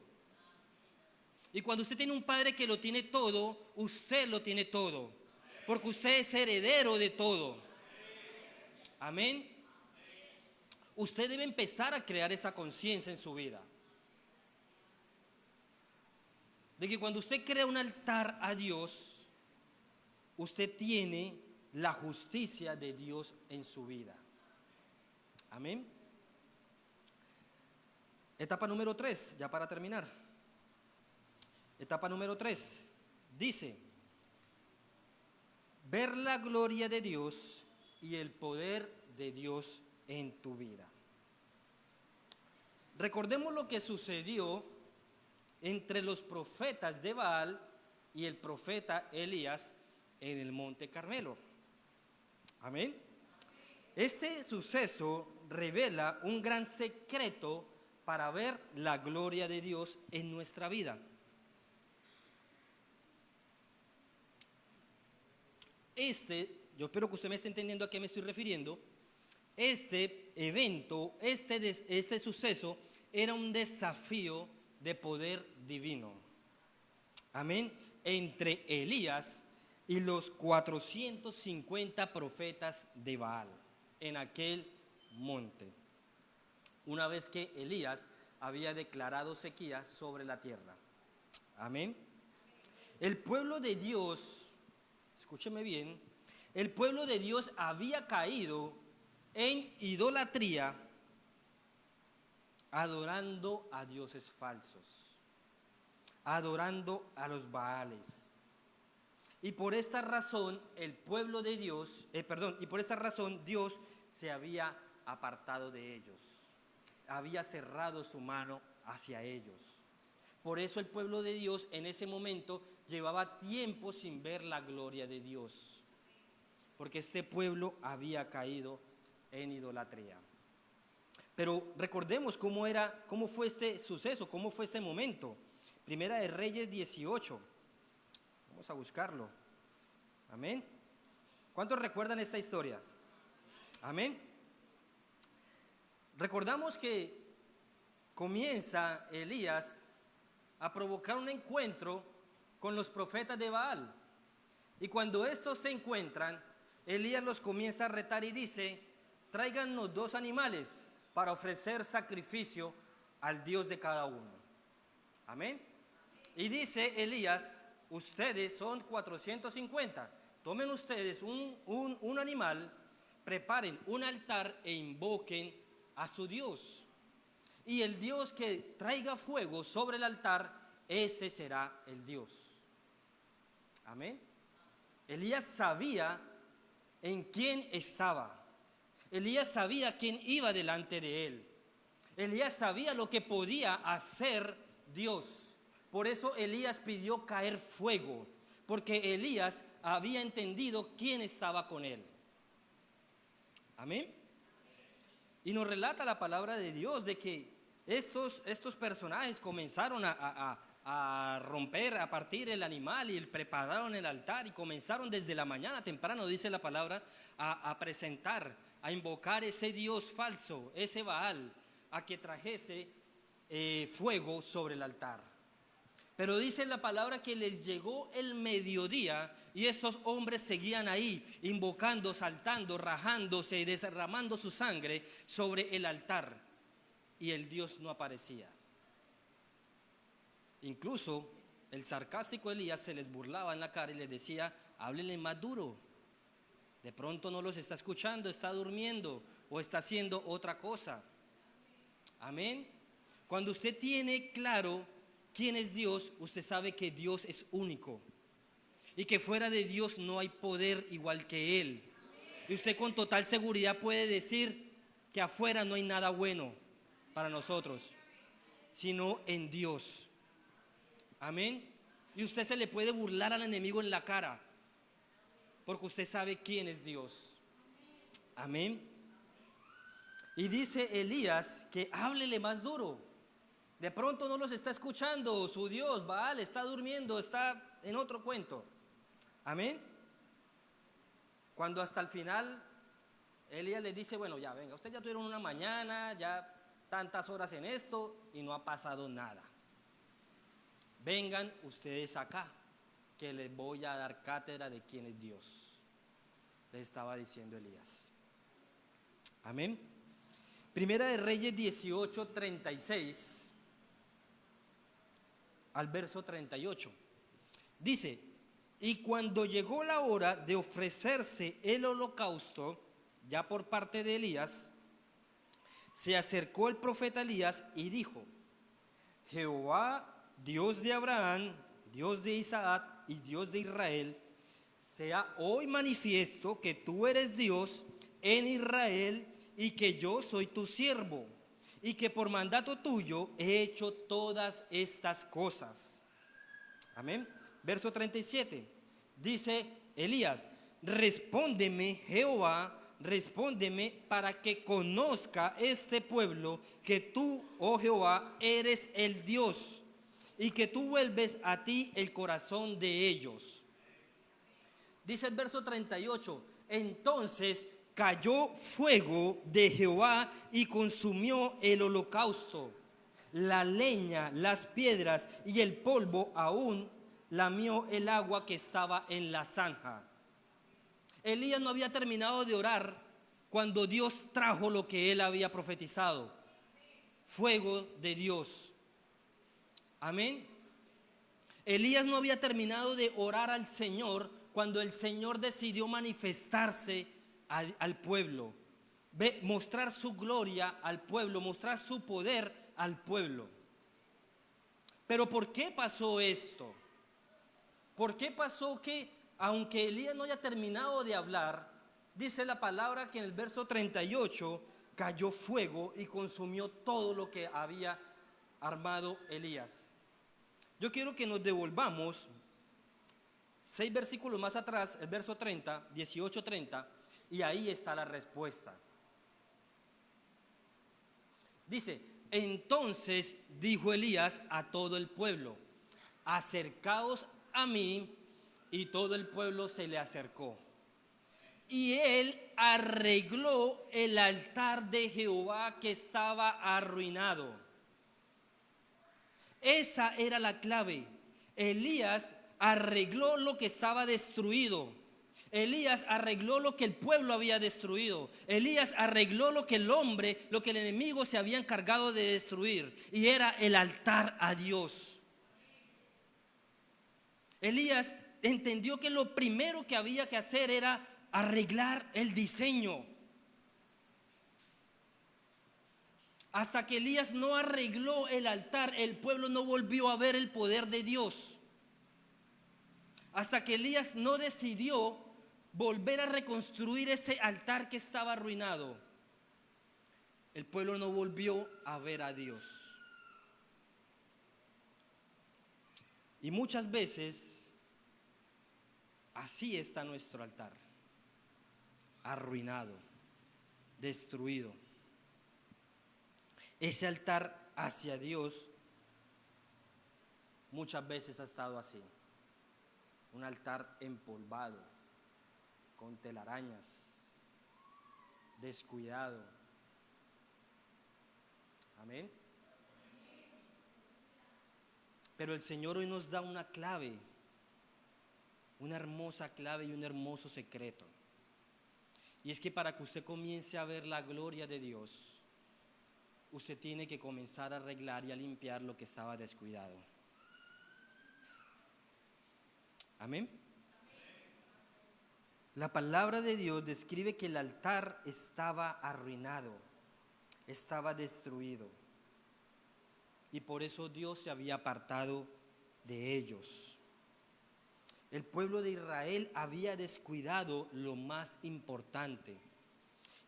Y cuando usted tiene un Padre que lo tiene todo, usted lo tiene todo. Porque usted es heredero de todo. Amén. Usted debe empezar a crear esa conciencia en su vida. De que cuando usted crea un altar a Dios, usted tiene la justicia de Dios en su vida. Amén. Etapa número 3, ya para terminar. Etapa número 3, dice, ver la gloria de Dios y el poder de Dios en tu vida. Recordemos lo que sucedió entre los profetas de Baal y el profeta Elías en el Monte Carmelo. Amén. Este suceso revela un gran secreto para ver la gloria de Dios en nuestra vida. Yo espero que usted me esté entendiendo a qué me estoy refiriendo. Este evento, este suceso, era un desafío de poder divino. Amén. Entre Elías y los 450 profetas de Baal en aquel monte. Una vez que Elías había declarado sequía sobre la tierra. Amén. El pueblo de Dios, escúcheme bien, el pueblo de Dios había caído en idolatría, adorando a dioses falsos, adorando a los Baales. Y por esta razón el pueblo de Dios, y por esta razón Dios se había apartado de ellos, había cerrado su mano hacia ellos. Por eso el pueblo de Dios en ese momento llevaba tiempo sin ver la gloria de Dios, porque este pueblo había caído en idolatría. Pero recordemos cómo fue este suceso, cómo fue este momento. Primera de Reyes 18. Vamos a buscarlo. Amén. ¿Cuántos recuerdan esta historia? Amén. Recordamos que comienza Elías a provocar un encuentro con los profetas de Baal. Y cuando estos se encuentran, Elías los comienza a retar y dice: tráiganos 2 animales para ofrecer sacrificio al Dios de cada uno. Amén. Y dice Elías: ustedes son 450, tomen ustedes un animal, preparen un altar e invoquen a su Dios. Y el Dios que traiga fuego sobre el altar, ese será el Dios. Amén. Elías sabía en quién estaba. Elías sabía quién iba delante de él. Elías sabía lo que podía hacer Dios. Por eso Elías pidió caer fuego, porque Elías había entendido quién estaba con él. Amén. Y nos relata la palabra de Dios de que estos personajes comenzaron a romper, a partir el animal y prepararon el altar y comenzaron desde la mañana temprano, dice la palabra, a presentar, a invocar ese Dios falso, ese Baal, a que trajese fuego sobre el altar. Pero dice la palabra que les llegó el mediodía y estos hombres seguían ahí, invocando, saltando, rajándose y derramando su sangre sobre el altar. Y el Dios no aparecía. Incluso el sarcástico Elías se les burlaba en la cara y les decía: háblenle más duro. De pronto no los está escuchando, está durmiendo o está haciendo otra cosa. Amén. Cuando usted tiene claro quién es Dios, usted sabe que Dios es único y que fuera de Dios no hay poder igual que Él. Y usted con total seguridad puede decir que afuera no hay nada bueno para nosotros, sino en Dios. Amén. Y usted se le puede burlar al enemigo en la cara, porque usted sabe quién es Dios. Amén. Y dice Elías que háblele más duro. De pronto no los está escuchando su Dios, Baal está durmiendo, está en otro cuento. Amén. Cuando hasta el final Elías le dice: bueno, ya venga, ustedes ya tuvieron una mañana, ya tantas horas en esto y no ha pasado nada. Vengan ustedes acá, que les voy a dar cátedra de quién es Dios. Le estaba diciendo Elías. Amén. Primera de Reyes 18:36 al verso 38. Dice: y cuando llegó la hora de ofrecerse el holocausto, ya por parte de Elías, se acercó el profeta Elías y dijo: Jehová, Dios de Abraham, Dios de Isaac y Dios de Israel, sea hoy manifiesto que tú eres Dios en Israel y que yo soy tu siervo, y que por mandato tuyo he hecho todas estas cosas. Amén. Verso 37, dice Elías: respóndeme, Jehová, respóndeme para que conozca este pueblo que tú, oh Jehová, eres el Dios y que tú vuelves a ti el corazón de ellos. Dice el verso 38, entonces cayó fuego de Jehová y consumió el holocausto, la leña, las piedras y el polvo aún lamió el agua que estaba en la zanja. Elías no había terminado de orar cuando Dios trajo lo que él había profetizado: fuego de Dios. Amén. Elías no había terminado de orar al Señor cuando el Señor decidió manifestarse al pueblo, mostrar su gloria al pueblo, mostrar su poder al pueblo. Pero ¿por qué pasó esto? ¿Por qué pasó que, aunque Elías no haya terminado de hablar, dice la palabra que en el verso 38 cayó fuego y consumió todo lo que había armado Elías? Yo quiero que nos devolvamos 6 versículos más atrás, el verso 30, 18-30, y ahí está la respuesta. Dice: entonces dijo Elías a todo el pueblo: acercaos a mí. Y todo el pueblo se le acercó. Y él arregló el altar de Jehová que estaba arruinado. Esa era la clave. Elías arregló lo que estaba destruido. Elías arregló lo que el pueblo había destruido. Elías arregló lo que el hombre, lo que el enemigo se había encargado de destruir. Y era el altar a Dios. Elías entendió que lo primero que había que hacer era arreglar el diseño. Hasta que Elías no arregló el altar, el pueblo no volvió a ver el poder de Dios. Hasta que Elías no decidió volver a reconstruir ese altar que estaba arruinado, el pueblo no volvió a ver a Dios. Y muchas veces así está nuestro altar, arruinado, destruido. Ese altar hacia Dios muchas veces ha estado así, un altar empolvado, con telarañas, descuidado. Amén. Pero el Señor hoy nos da una clave, una hermosa clave y un hermoso secreto. Y es que para que usted comience a ver la gloria de Dios, usted tiene que comenzar a arreglar y a limpiar lo que estaba descuidado. Amén. La palabra de Dios describe que el altar estaba arruinado, estaba destruido. Y por eso Dios se había apartado de ellos. El pueblo de Israel había descuidado lo más importante,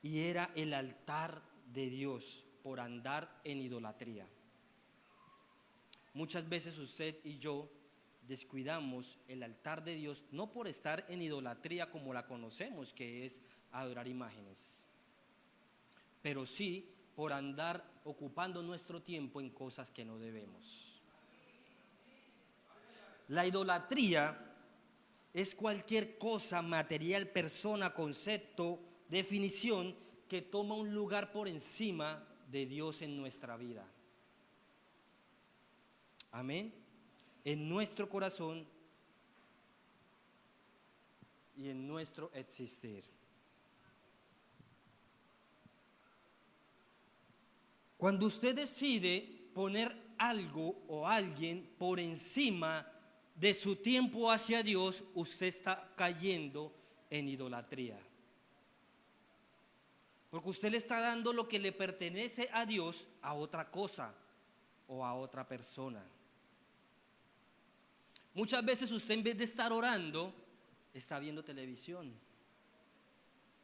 y era el altar de Dios, por andar en idolatría. Muchas veces usted y yo descuidamos el altar de Dios, no por estar en idolatría como la conocemos, que es adorar imágenes, pero sí por andar ocupando nuestro tiempo en cosas que no debemos. La idolatría es cualquier cosa, material, persona, concepto, definición que toma un lugar por encima de Dios en nuestra vida. Amén. En nuestro corazón y en nuestro existir. Cuando usted decide poner algo o alguien por encima de su tiempo hacia Dios, usted está cayendo en idolatría. Porque usted le está dando lo que le pertenece a Dios a otra cosa o a otra persona. Muchas veces usted, en vez de estar orando, está viendo televisión.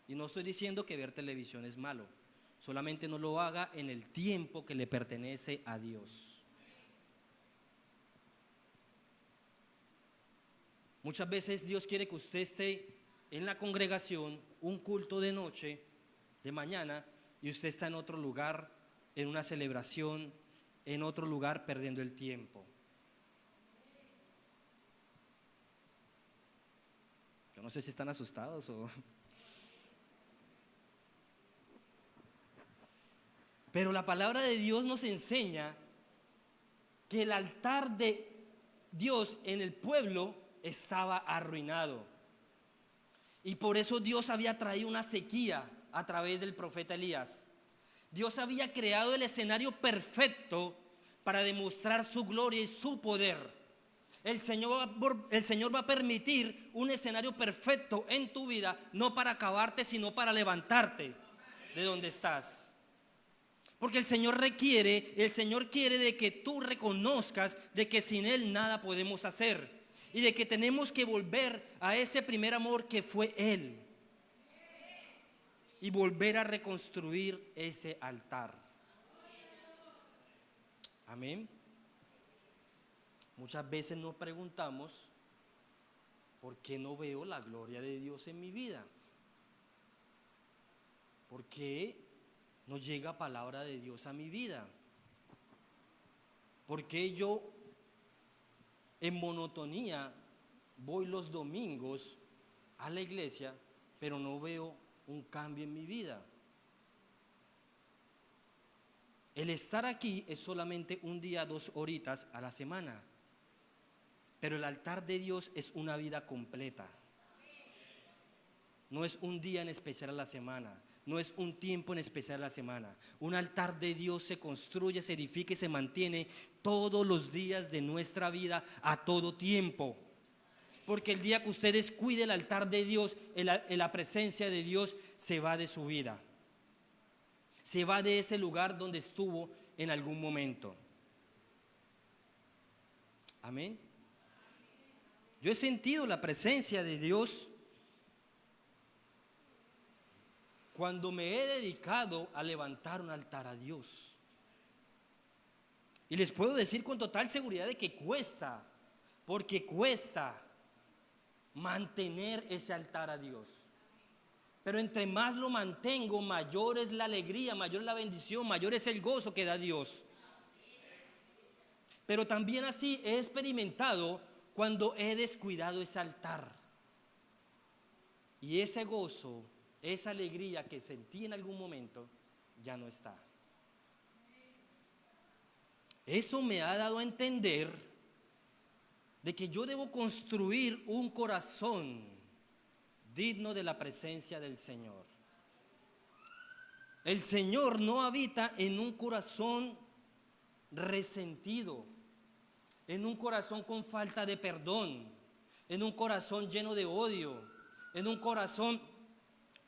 Y no estoy diciendo que ver televisión es malo. Solamente no lo haga en el tiempo que le pertenece a Dios. Muchas veces Dios quiere que usted esté en la congregación, un culto de noche, de mañana, y usted está en otro lugar, en una celebración, en otro lugar, perdiendo el tiempo. Yo no sé si están asustados o... Pero la palabra de Dios nos enseña que el altar de Dios en el pueblo estaba arruinado. Y por eso Dios había traído una sequía a través del profeta Elías. Dios había creado el escenario perfecto para demostrar su gloria y su poder. El Señor va a permitir un escenario perfecto en tu vida, no para acabarte, sino para levantarte de donde estás. Porque el Señor quiere de que tú reconozcas de que sin Él nada podemos hacer. Y de que tenemos que volver a ese primer amor que fue Él. Y volver a reconstruir ese altar. Amén. Muchas veces nos preguntamos, ¿por qué no veo la gloria de Dios en mi vida? ¿Por qué no llega palabra de Dios a mi vida? ¿Por qué yo en monotonía voy los domingos a la iglesia, pero no veo un cambio en mi vida? El estar aquí es solamente un día, 2 horitas a la semana. Pero el altar de Dios es una vida completa. No es un día en especial a la semana. No es un tiempo en especial a la semana. Un altar de Dios se construye, se edifica y se mantiene todos los días de nuestra vida, a todo tiempo. Porque el día que usted descuide el altar de Dios, la presencia de Dios se va de su vida. Se va de ese lugar donde estuvo en algún momento. Amén. Yo he sentido la presencia de Dios cuando me he dedicado a levantar un altar a Dios. Y les puedo decir con total seguridad de que cuesta, porque cuesta mantener ese altar a Dios. Pero entre más lo mantengo, mayor es la alegría, mayor es la bendición, mayor es el gozo que da Dios. Pero también así he experimentado cuando he descuidado ese altar. Y ese gozo, esa alegría que sentí en algún momento, ya no está. Eso me ha dado a entender de que yo debo construir un corazón digno de la presencia del Señor. El Señor no habita en un corazón resentido, en un corazón con falta de perdón, en un corazón lleno de odio, en un corazón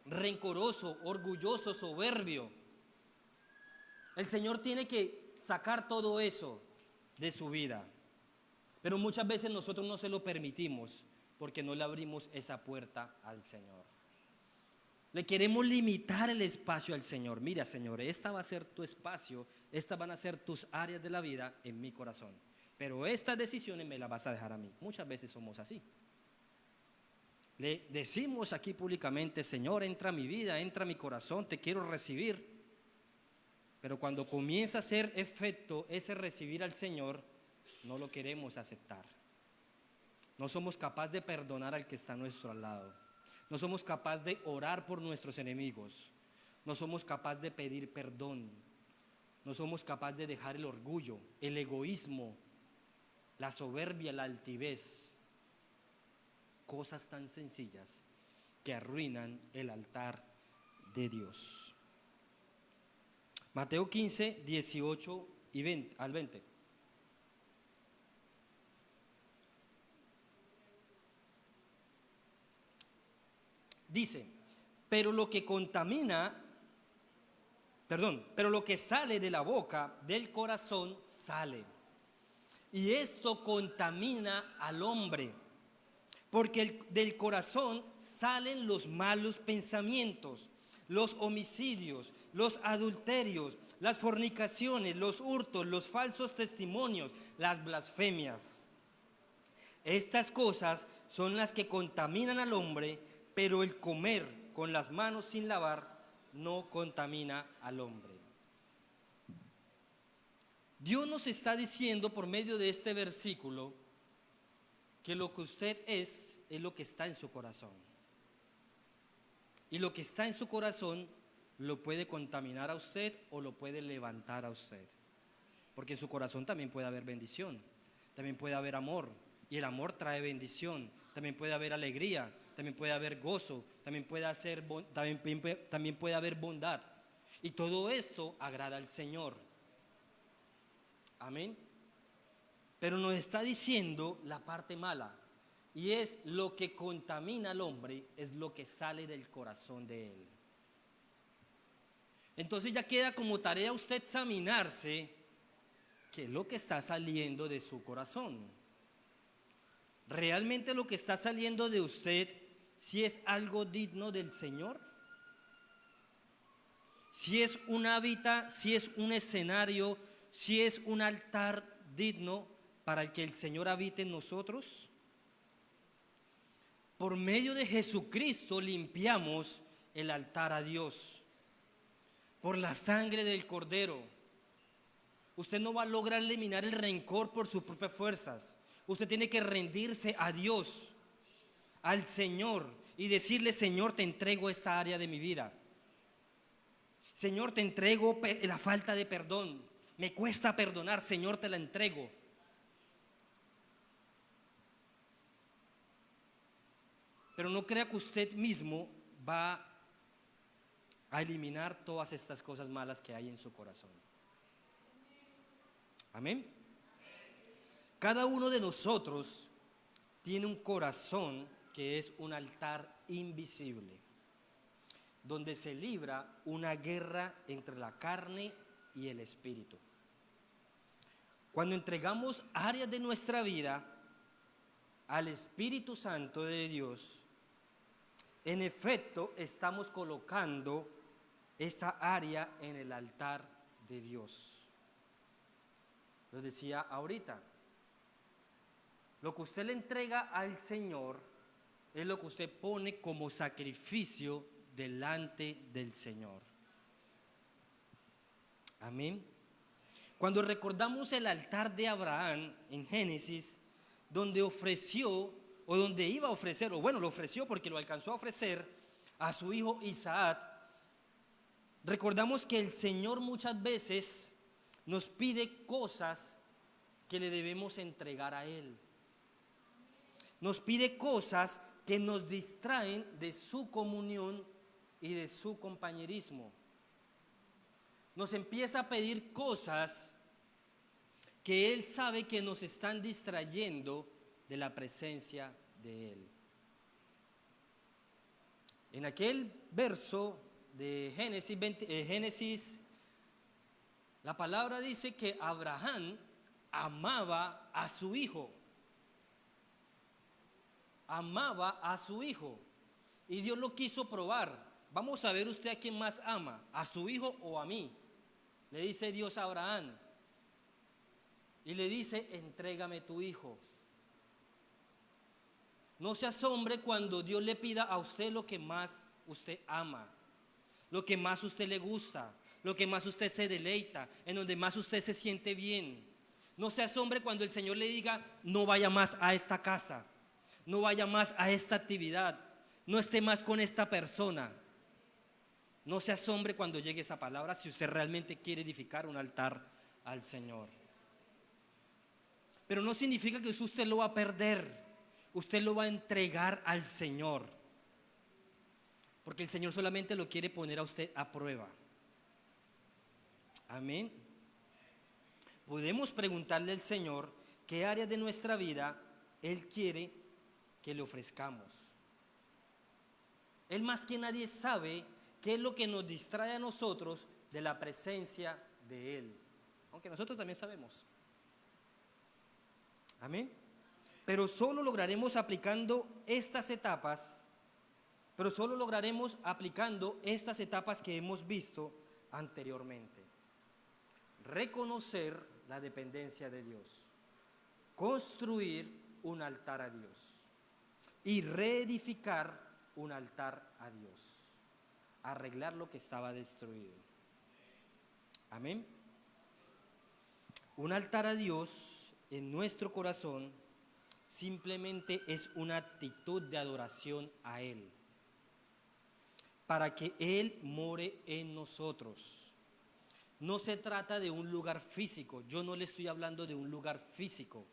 rencoroso, orgulloso, soberbio. El Señor tiene que sacar todo eso de su vida. Pero muchas veces nosotros no se lo permitimos porque no le abrimos esa puerta al Señor. Le queremos limitar el espacio al Señor. Mira, Señor, esta va a ser tu espacio, estas van a ser tus áreas de la vida en mi corazón. Pero estas decisiones me las vas a dejar a mí. Muchas veces somos así. Le decimos aquí públicamente, Señor, entra a mi vida, entra a mi corazón, te quiero recibir. Pero cuando comienza a hacer efecto ese recibir al Señor, no lo queremos aceptar. No somos capaces de perdonar al que está a nuestro lado. No somos capaces de orar por nuestros enemigos. No somos capaces de pedir perdón. No somos capaces de dejar el orgullo, el egoísmo, la soberbia, la altivez. Cosas tan sencillas que arruinan el altar de Dios. Mateo 15, 18 y 20, al 20. Dice, pero lo que sale de la boca, del corazón sale. Y esto contamina al hombre, porque del corazón salen los malos pensamientos, los homicidios, los adulterios, las fornicaciones, los hurtos, los falsos testimonios, las blasfemias. Estas cosas son las que contaminan al hombre, pero el comer con las manos sin lavar no contamina al hombre. Dios nos está diciendo por medio de este versículo que lo que usted es lo que está en su corazón. Y lo que está en su corazón lo puede contaminar a usted o lo puede levantar a usted. Porque en su corazón también puede haber bendición, también puede haber amor, y el amor trae bendición. También puede haber alegría, también puede haber gozo, también puede haber bondad. Y todo esto agrada al Señor. Amén. Pero nos está diciendo la parte mala, y es lo que contamina al hombre, es lo que sale del corazón de él. Entonces ya queda como tarea usted examinarse qué es lo que está saliendo de su corazón. ¿Realmente lo que está saliendo de usted, si es algo digno del Señor? Si es un hábitat, si es un escenario, si es un altar digno para el que el Señor habite en nosotros. Por medio de Jesucristo limpiamos el altar a Dios. Por la sangre del Cordero. Usted no va a lograr eliminar el rencor por sus propias fuerzas. Usted tiene que rendirse a Dios, al Señor, y decirle: Señor, te entrego esta área de mi vida. Señor, te entrego la falta de perdón. Me cuesta perdonar, Señor, te la entrego. Pero no crea que usted mismo va a eliminar todas estas cosas malas que hay en su corazón. Amén. Cada uno de nosotros tiene un corazón que es un altar invisible, donde se libra una guerra entre la carne y el espíritu. Cuando entregamos áreas de nuestra vida al Espíritu Santo de Dios, en efecto estamos colocando esa área en el altar de Dios. Lo decía ahorita, lo que usted le entrega al Señor es lo que usted pone como sacrificio delante del Señor. Amén. Cuando recordamos el altar de Abraham en Génesis, donde ofreció, o donde iba a ofrecer, o bueno, lo ofreció porque lo alcanzó a ofrecer a su hijo Isaac, recordamos que el Señor muchas veces nos pide cosas que le debemos entregar a Él. Nos pide cosas que nos distraen de su comunión y de su compañerismo. Nos empieza a pedir cosas que Él sabe que nos están distrayendo de la presencia de Él. En aquel verso de Génesis, la palabra dice que Abraham amaba a su hijo. Amaba a su hijo. Y Dios lo quiso probar. Vamos a ver usted a quién más ama, a su hijo o a mí. Le dice Dios a Abraham. Y le dice: entrégame tu hijo. No se asombre cuando Dios le pida a usted lo que más usted ama, lo que más usted le gusta, lo que más usted se deleita, en donde más usted se siente bien. No se asombre cuando el Señor le diga: no vaya más a esta casa, no vaya más a esta actividad, no esté más con esta persona. No se asombre cuando llegue esa palabra si usted realmente quiere edificar un altar al Señor. Pero no significa que usted lo va a perder. Usted lo va a entregar al Señor, porque el Señor solamente lo quiere poner a usted a prueba. Amén. Podemos preguntarle al Señor qué áreas de nuestra vida Él quiere que le ofrezcamos. Él más que nadie sabe qué es lo que nos distrae a nosotros de la presencia de Él. Aunque nosotros también sabemos. Amén. Pero solo lograremos aplicando estas etapas que hemos visto anteriormente. Reconocer la dependencia de Dios, construir un altar a Dios y reedificar un altar a Dios, arreglar lo que estaba destruido. Amén. Un altar a Dios en nuestro corazón simplemente es una actitud de adoración a Él, para que Él more en nosotros. No se trata de un lugar físico, yo no le estoy hablando de un lugar físico.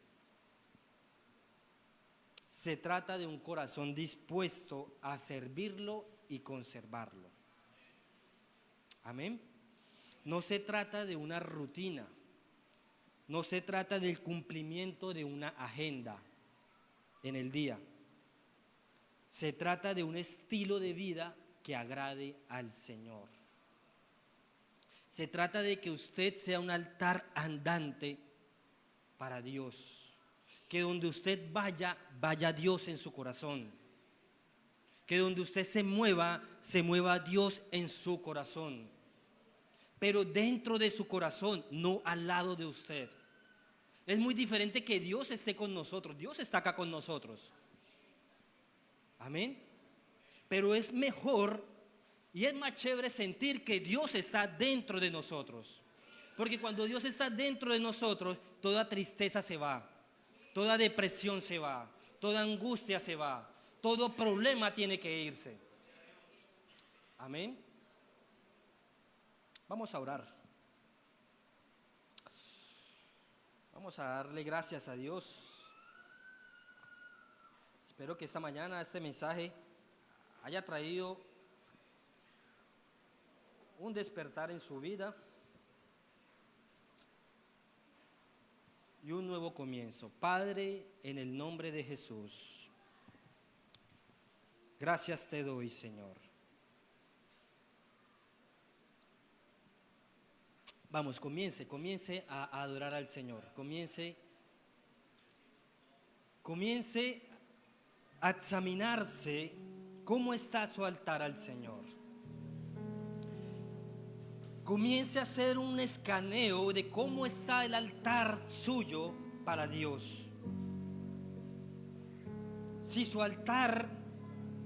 Se trata de un corazón dispuesto a servirlo y conservarlo. Amén. No se trata de una rutina, no se trata del cumplimiento de una agenda en el día. Se trata de un estilo de vida que agrade al Señor. Se trata de que usted sea un altar andante para Dios. Que donde usted vaya, vaya Dios en su corazón. Que donde usted se mueva Dios en su corazón. Pero dentro de su corazón, no al lado de usted. Es muy diferente que Dios esté con nosotros. Dios está acá con nosotros. Amén. Pero es mejor y es más chévere sentir que Dios está dentro de nosotros. Porque cuando Dios está dentro de nosotros, toda tristeza se va, toda depresión se va, toda angustia se va, todo problema tiene que irse. Amén. Vamos a orar. Vamos a darle gracias a Dios. Espero que esta mañana este mensaje haya traído un despertar en su vida y un nuevo comienzo. Padre, en el nombre de Jesús, gracias te doy, Señor. Vamos, comience a adorar al Señor. Comience a examinarse cómo está su altar al Señor. Comience a hacer un escaneo de cómo está el altar suyo para Dios. Si su altar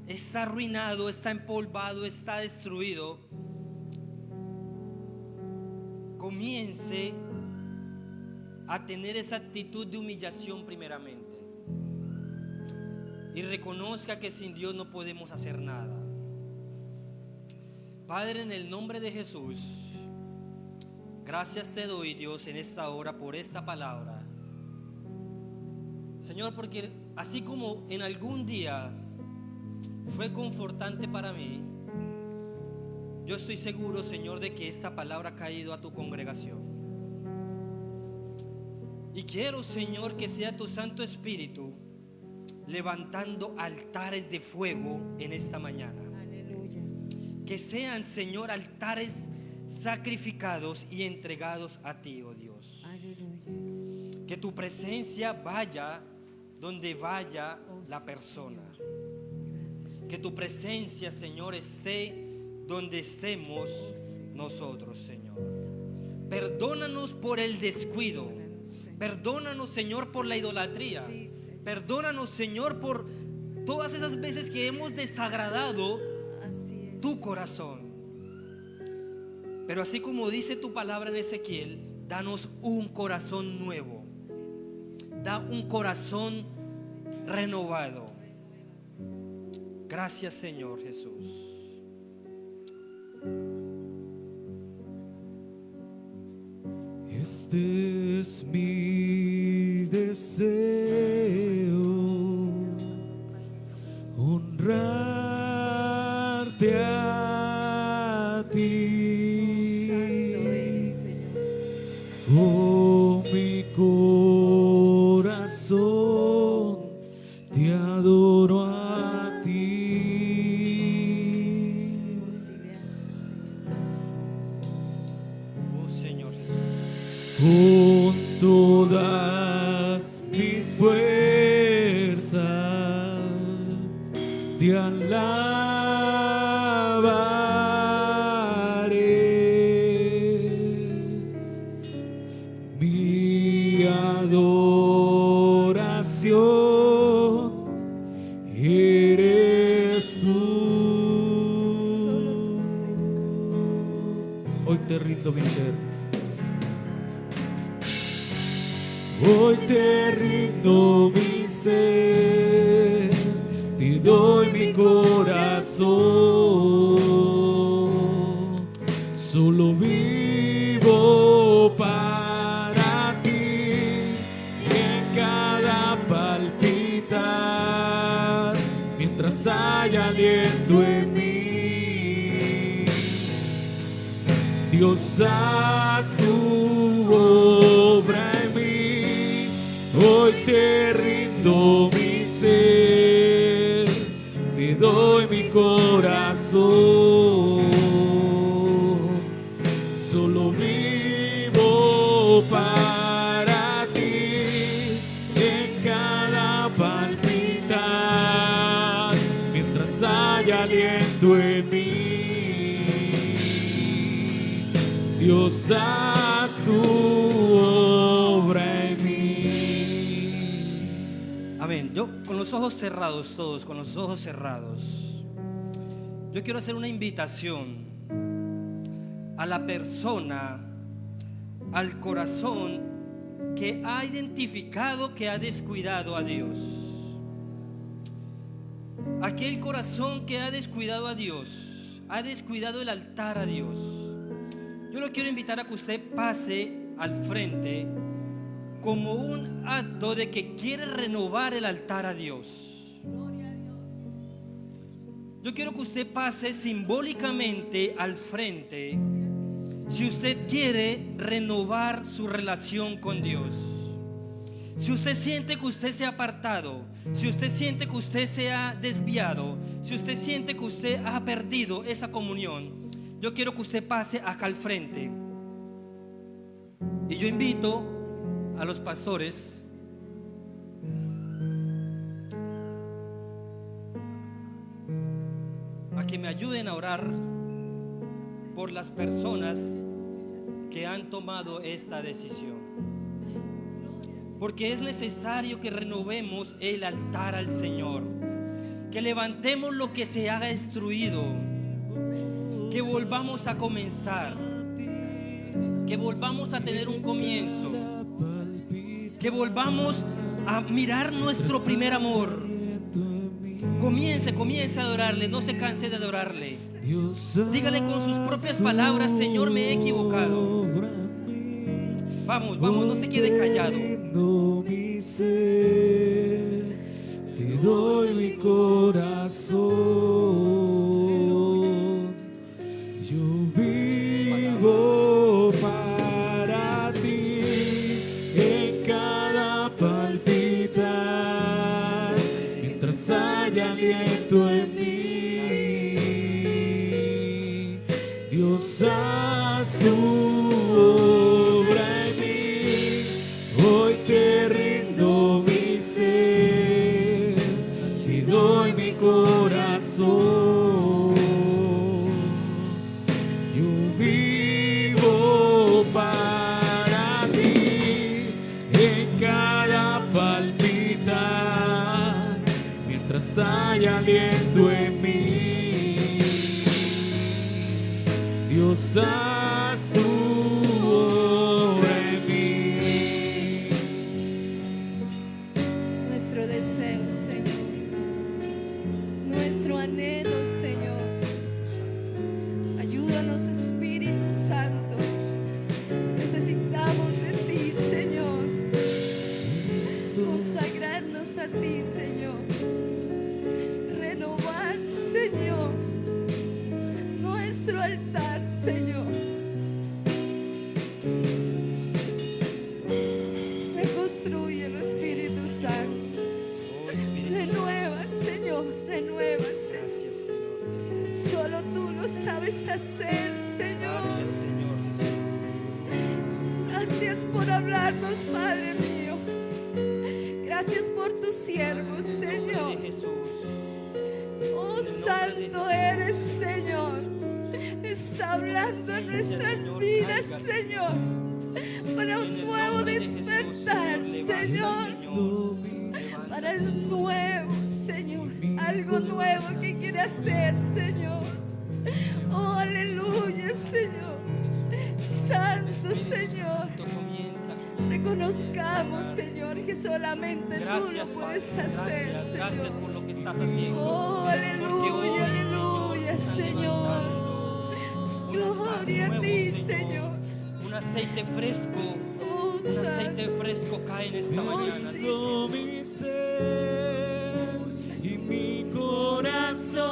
está arruinado, está empolvado, está destruido, comience a tener esa actitud de humillación primeramente. Y reconozca que sin Dios no podemos hacer nada. Padre, en el nombre de Jesús, gracias te doy, Dios, en esta hora por esta palabra. Señor, porque así como en algún día fue confortante para mí, yo estoy seguro, Señor, de que esta palabra ha caído a tu congregación. Y quiero, Señor, que sea tu Santo Espíritu levantando altares de fuego en esta mañana. Aleluya. Que sean, Señor, altares sacrificados y entregados a ti, oh Dios. Aleluya. Que tu presencia vaya donde vaya la persona. Gracias. Que tu presencia, Señor, esté donde estemos nosotros, Señor. Perdónanos por el descuido. Perdónanos, Señor, por la idolatría. Sí, Señor. Perdónanos, Señor, por todas esas veces que hemos desagradado Así es. tu corazón. Pero así como dice tu palabra en Ezequiel, danos un corazón nuevo. Da un corazón renovado. Gracias, Señor Jesús. Este es mi deseo, honrarte a ti. Santo eres, Señor. te alabaré. Mi adoración eres tú. Hoy te rindo mi ser. Hoy te rindo mi ser, te doy mi corazón. Solo vivo para ti y en cada palpitar, mientras haya aliento en mí. Dios, haz tu obra en mí. Hoy te rindo mi ser, te doy mi corazón. Solo vivo para ti en cada palpitar, mientras haya aliento en mí. Dios, haz tu obra en mí. Amén. Yo con los ojos cerrados, todos con los ojos cerrados, yo quiero hacer una invitación a la persona, al corazón que ha identificado que ha descuidado a Dios. Aquel corazón que ha descuidado a Dios, ha descuidado el altar a Dios. Yo lo quiero invitar a que usted pase al frente como un acto de que quiere renovar el altar a Dios. Yo quiero que usted pase simbólicamente al frente si usted quiere renovar su relación con Dios. Si usted siente que usted se ha apartado, si usted siente que usted se ha desviado, si usted siente que usted ha perdido esa comunión, yo quiero que usted pase acá al frente. Y yo invito a los pastores a que me ayuden a orar por las personas que han tomado esta decisión. Porque es necesario que renovemos el altar al Señor, que levantemos lo que se ha destruido, que volvamos a comenzar, que volvamos a tener un comienzo, que volvamos a mirar nuestro primer amor. Comience a adorarle, no se canse de adorarle. Dígale con sus propias palabras: Señor, me he equivocado. Vamos, no se quede callado. Te doy mi corazón. Yo vivo para ti en cada palpitar, mientras haya aliento en mí. Dios, haz tu obra en mí. Hoy te rindo mi ser, te doy mi corazón. Yo vivo para ti en cada palpitar, mientras haya aliento en mí. Dios, haz tu obra en mí. Nuestro deseo, Señor, nuestro anhelo, Señor. Ayúdanos, Espíritu Santo. Necesitamos de ti, Señor. Consagrarnos a ti, Señor. Renovar, Señor, nuestro altar, Señor. Reconstrúyelo, Espíritu Santo. Oh, Espíritu Renueva, Señor, renueva, Señor. Gracias, Señor. Solo tú lo sabes hacer, Señor. Gracias, Señor Jesús. Gracias por hablarnos, Padre mío. Gracias por tus siervos, En el nombre Señor. de Jesús. Oh, santo eres, Señor. Está hablando en nuestras vidas, Señor, para un nuevo despertar, Señor, para el nuevo, Señor, algo nuevo que quiere hacer, Señor. Oh, aleluya, Señor. Santo, Señor. Reconozcamos, Señor, que solamente tú lo puedes hacer, Gracias Señor. por lo que estás haciendo. Oh, aleluya, aleluya, Señor. Gloria a ti, Señor. Un aceite fresco, Oh, un aceite santo. fresco cae en esta mañana. sí. Todo mi ser y mi corazón.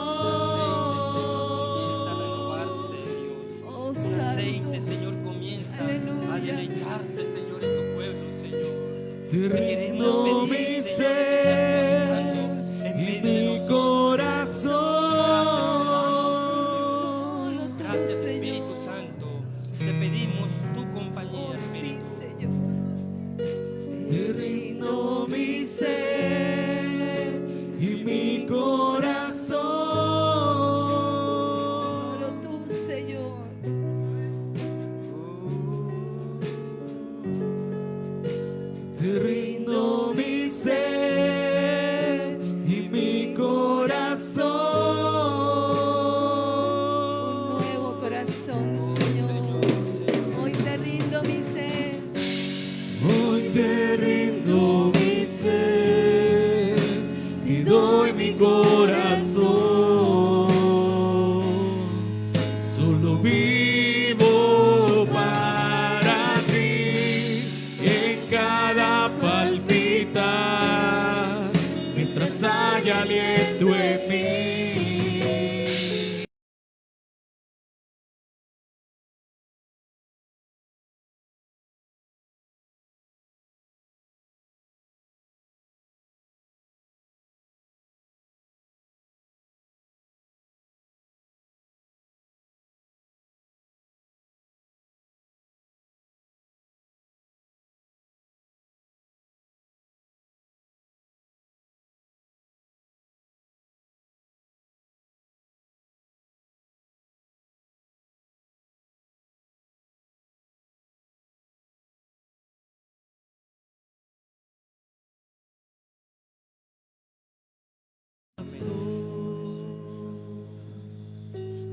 Comienza a renovarse, Dios. Oh, Un santo. aceite, Señor, comienza Aleluya. a deleitarse, Señor, en tu pueblo, Señor. Te rindo mi ser y mi corazón. Solo tú, Gracias, Señor. Espíritu Santo. Te pedimos tu compañía, Oh, sí, Espíritu. Señor. Te rindo mi ser y mi corazón. Solo tú, Señor. Te rindo mi ser y mi corazón. Un nuevo corazón, Señor. Hoy te rindo mi ser. Hoy te rindo mi ser y doy mi corazón. Solo vivo para ti en cada palpitar, mientras haya aliento en mí.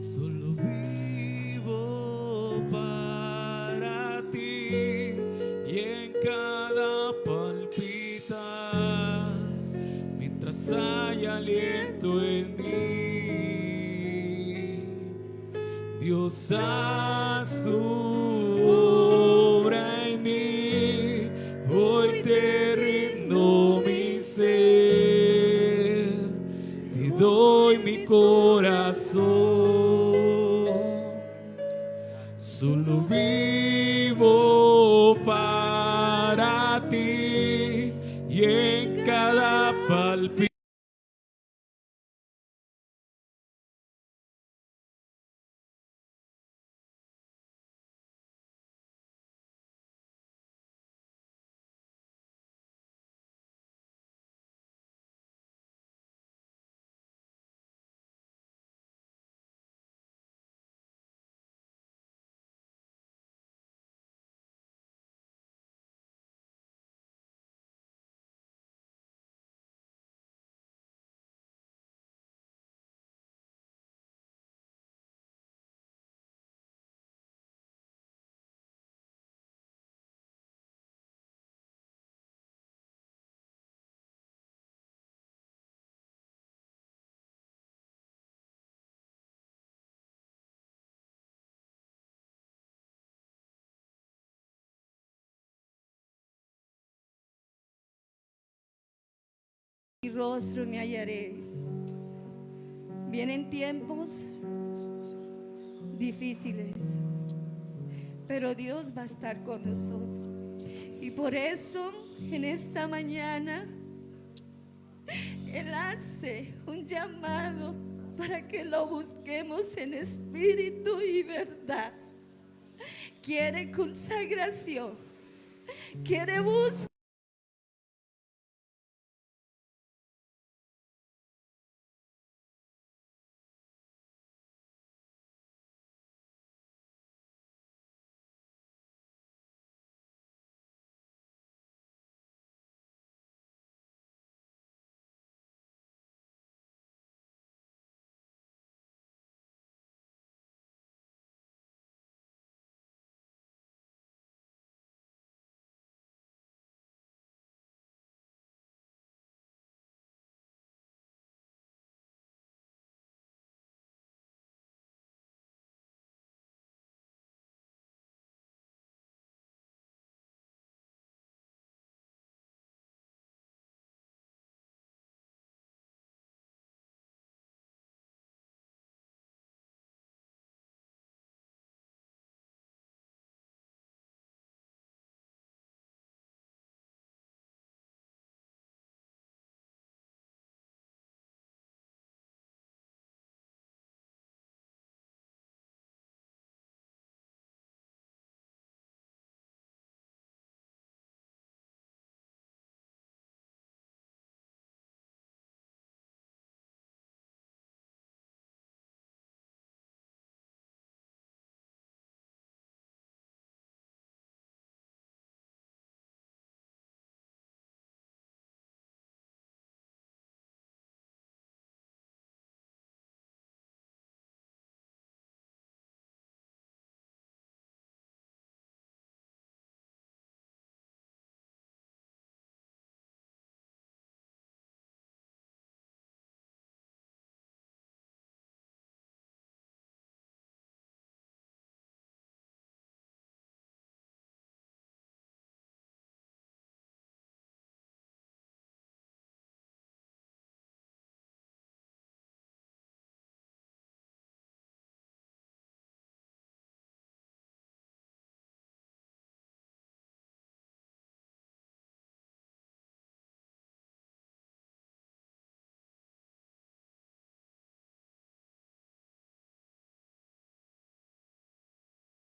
Solo vivo para ti y en cada palpitar, mientras haya aliento en mí. Dios, haz tu obra en mí. Hoy te rindo mi ser, te doy mi corazón. Solo vivo para ti y en cada palpito. Mi rostro me hallaréis. Vienen tiempos difíciles, pero Dios va a estar con nosotros. Y por eso en esta mañana Él hace un llamado para que lo busquemos en espíritu y verdad. Quiere consagración, quiere búsqueda.